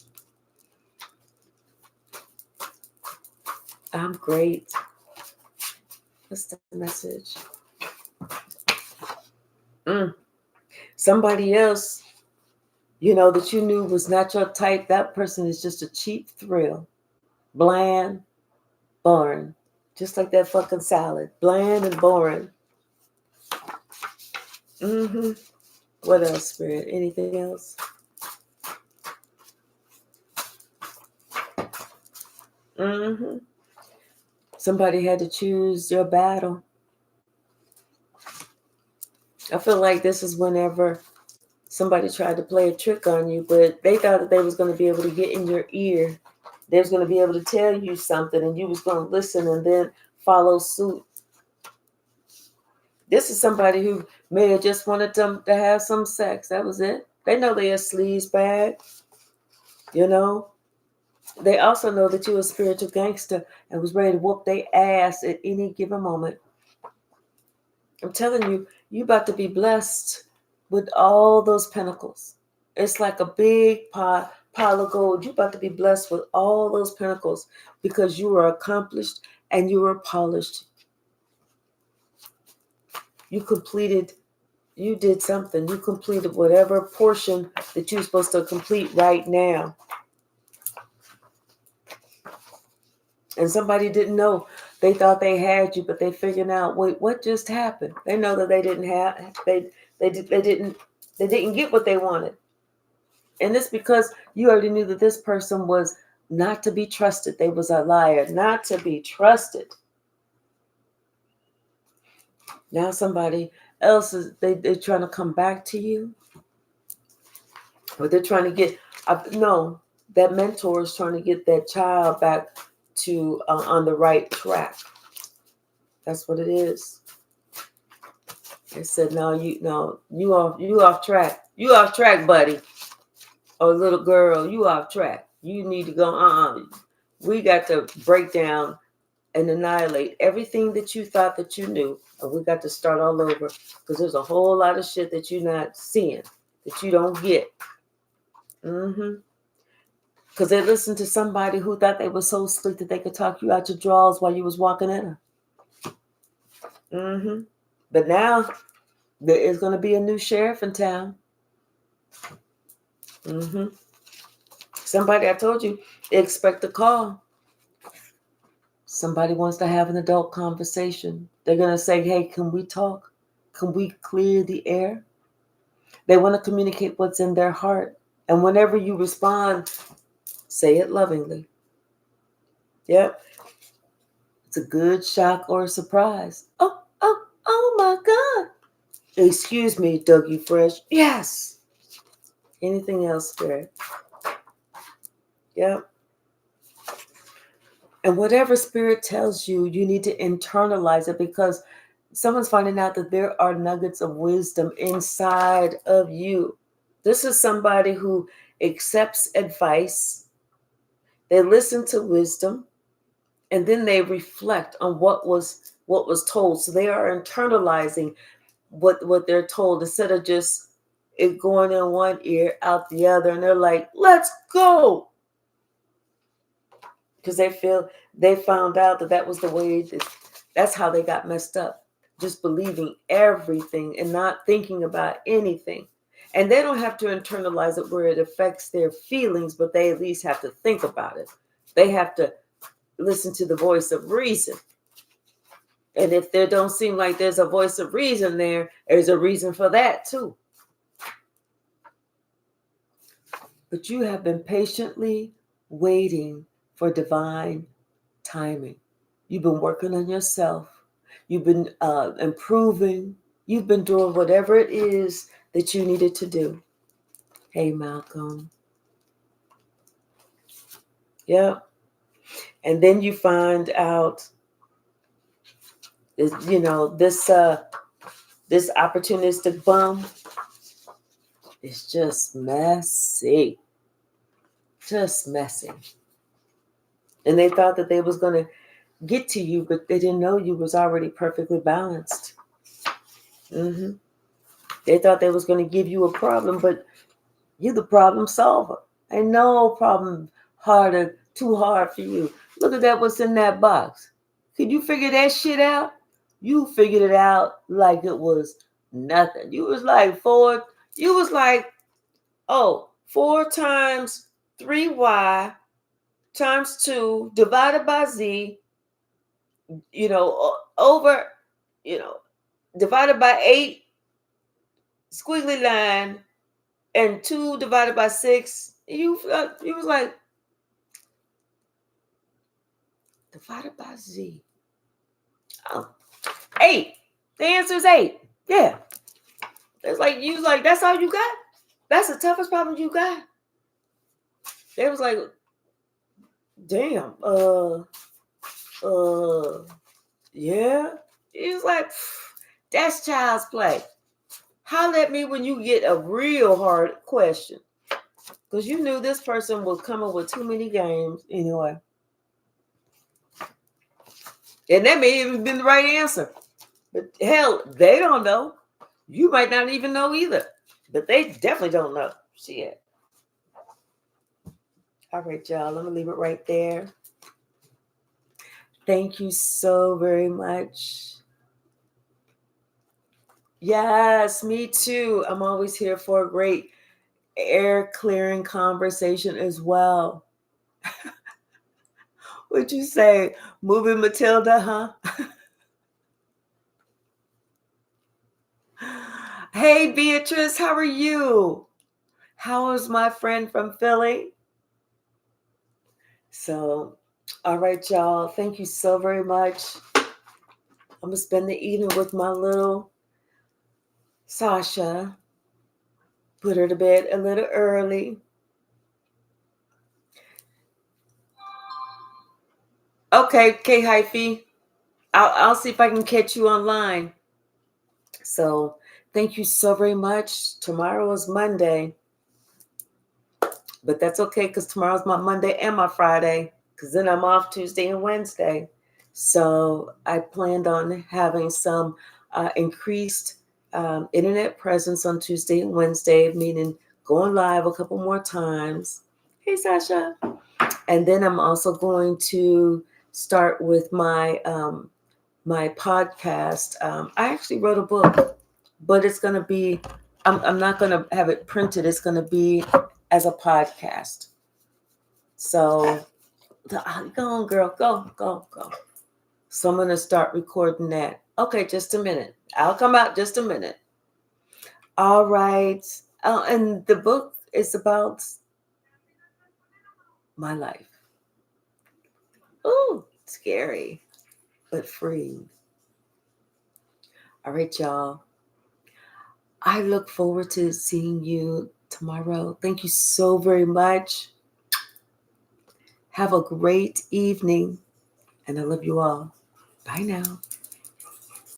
I'm great. What's the message? Somebody else, that you knew was not your type. That person is just a cheap thrill. Bland, boring. Just like that fucking salad. Bland and boring. What else, Spirit? Anything else? Somebody had to choose your battle. I feel like this is whenever somebody tried to play a trick on you, but they thought that they was going to be able to get in your ear. They was going to be able to tell you something, and you was going to listen and then follow suit. This is somebody who may have just wanted them to have some sex. That was it. They know they're a sleaze bag. They also know that you're a spiritual gangster and was ready to whoop their ass at any given moment. I'm telling you, you about to be blessed with all those pentacles. It's like a big pile of gold. You about to be blessed with all those pentacles because you are accomplished and you are polished. You did something. You completed whatever portion that you're supposed to complete right now. And somebody didn't know. They thought they had you, but they figured out, wait, what just happened? They know that they didn't have, they didn't get what they wanted. And it's because you already knew that this person was not to be trusted. They was a liar, not to be trusted. Now somebody else they're trying to come back to you. Or they're trying to get, that mentor is trying to get that child back to on the right track. That's what it is. They said, you off track. You off track, buddy. Or little girl, you off track. You need to go, We got to break down and annihilate everything that you thought that you knew. And we got to start all over because there's a whole lot of shit that you're not seeing, that you don't get. Because they listened to somebody who thought they were so slick that they could talk you out your drawers while you was walking in them. But now there is going to be a new sheriff in town. Somebody, I told you, expect a call. Somebody wants to have an adult conversation. They're going to say, hey, can we talk? Can we clear the air? They want to communicate what's in their heart. And whenever you respond, say it lovingly. Yep. It's a good shock or a surprise. Oh my God. Excuse me, Dougie Fresh. Yes. Anything else, Spirit? Yep. And whatever Spirit tells you, you need to internalize it, because someone's finding out that there are nuggets of wisdom inside of you. This is somebody who accepts advice. They listen to wisdom, and then they reflect on what was told. So they are internalizing what they're told, instead of just it going in one ear, out the other. And they're like, let's go. Because they found out that was the way, that's how they got messed up. Just believing everything and not thinking about anything. And they don't have to internalize it where it affects their feelings, but they at least have to think about it. They have to listen to the voice of reason. And if there don't seem like there's a voice of reason there's a reason for that too. But you have been patiently waiting for divine timing. You've been working on yourself. You've been improving. You've been doing whatever it is that you needed to do. Hey, Malcolm. Yeah. And then you find out, this opportunistic bum is just messy. Just messy. And they thought that they was going to get to you, but they didn't know you was already perfectly balanced. They thought they was going to give you a problem, but you're the problem solver. Ain't no problem too hard for you. Look at that, what's in that box. Could you figure that shit out? You figured it out like it was nothing. You was like 4 times 3y times 2 divided by z, over, divided by 8, squiggly line, and 2 divided by 6. You was like, divided by z. Oh, 8. The answer is 8. Yeah. It's like, you was like, that's all you got? That's the toughest problem you got? They was like, damn, yeah. He was like, that's child's play. Holler at me when you get a real hard question. Because you knew this person was coming with too many games anyway. And that may even been the right answer. But hell, they don't know. You might not even know either. But they definitely don't know. Shit. All right, y'all. I'm going to leave it right there. Thank you so very much. Yes, me too. I'm always here for a great air clearing conversation as well. What'd you say? Moving Matilda, huh? Hey, Beatrice, how are you? How is my friend from Philly? So, all right, y'all. Thank you so very much. I'm going to spend the evening with my little Sasha. Put her to bed a little early. Okay, K-Hyphy. I'll see if I can catch you online. So thank you so very much. Tomorrow is Monday. But that's okay, because tomorrow's my Monday and my Friday. Because then I'm off Tuesday and Wednesday. So I planned on having some increased internet presence on Tuesday and Wednesday, meaning going live a couple more times. Hey, Sasha. And then I'm also going to start with my podcast. I actually wrote a book, but it's going to be, I'm not going to have it printed. It's going to be as a podcast. So go on, girl. Go, go, go. So I'm going to start recording that. Okay, just a minute. I'll come out just a minute. All right. And the book is about my life. Ooh, scary, but free. All right, y'all. I look forward to seeing you tomorrow. Thank you so very much. Have a great evening, and I love you all. Bye now.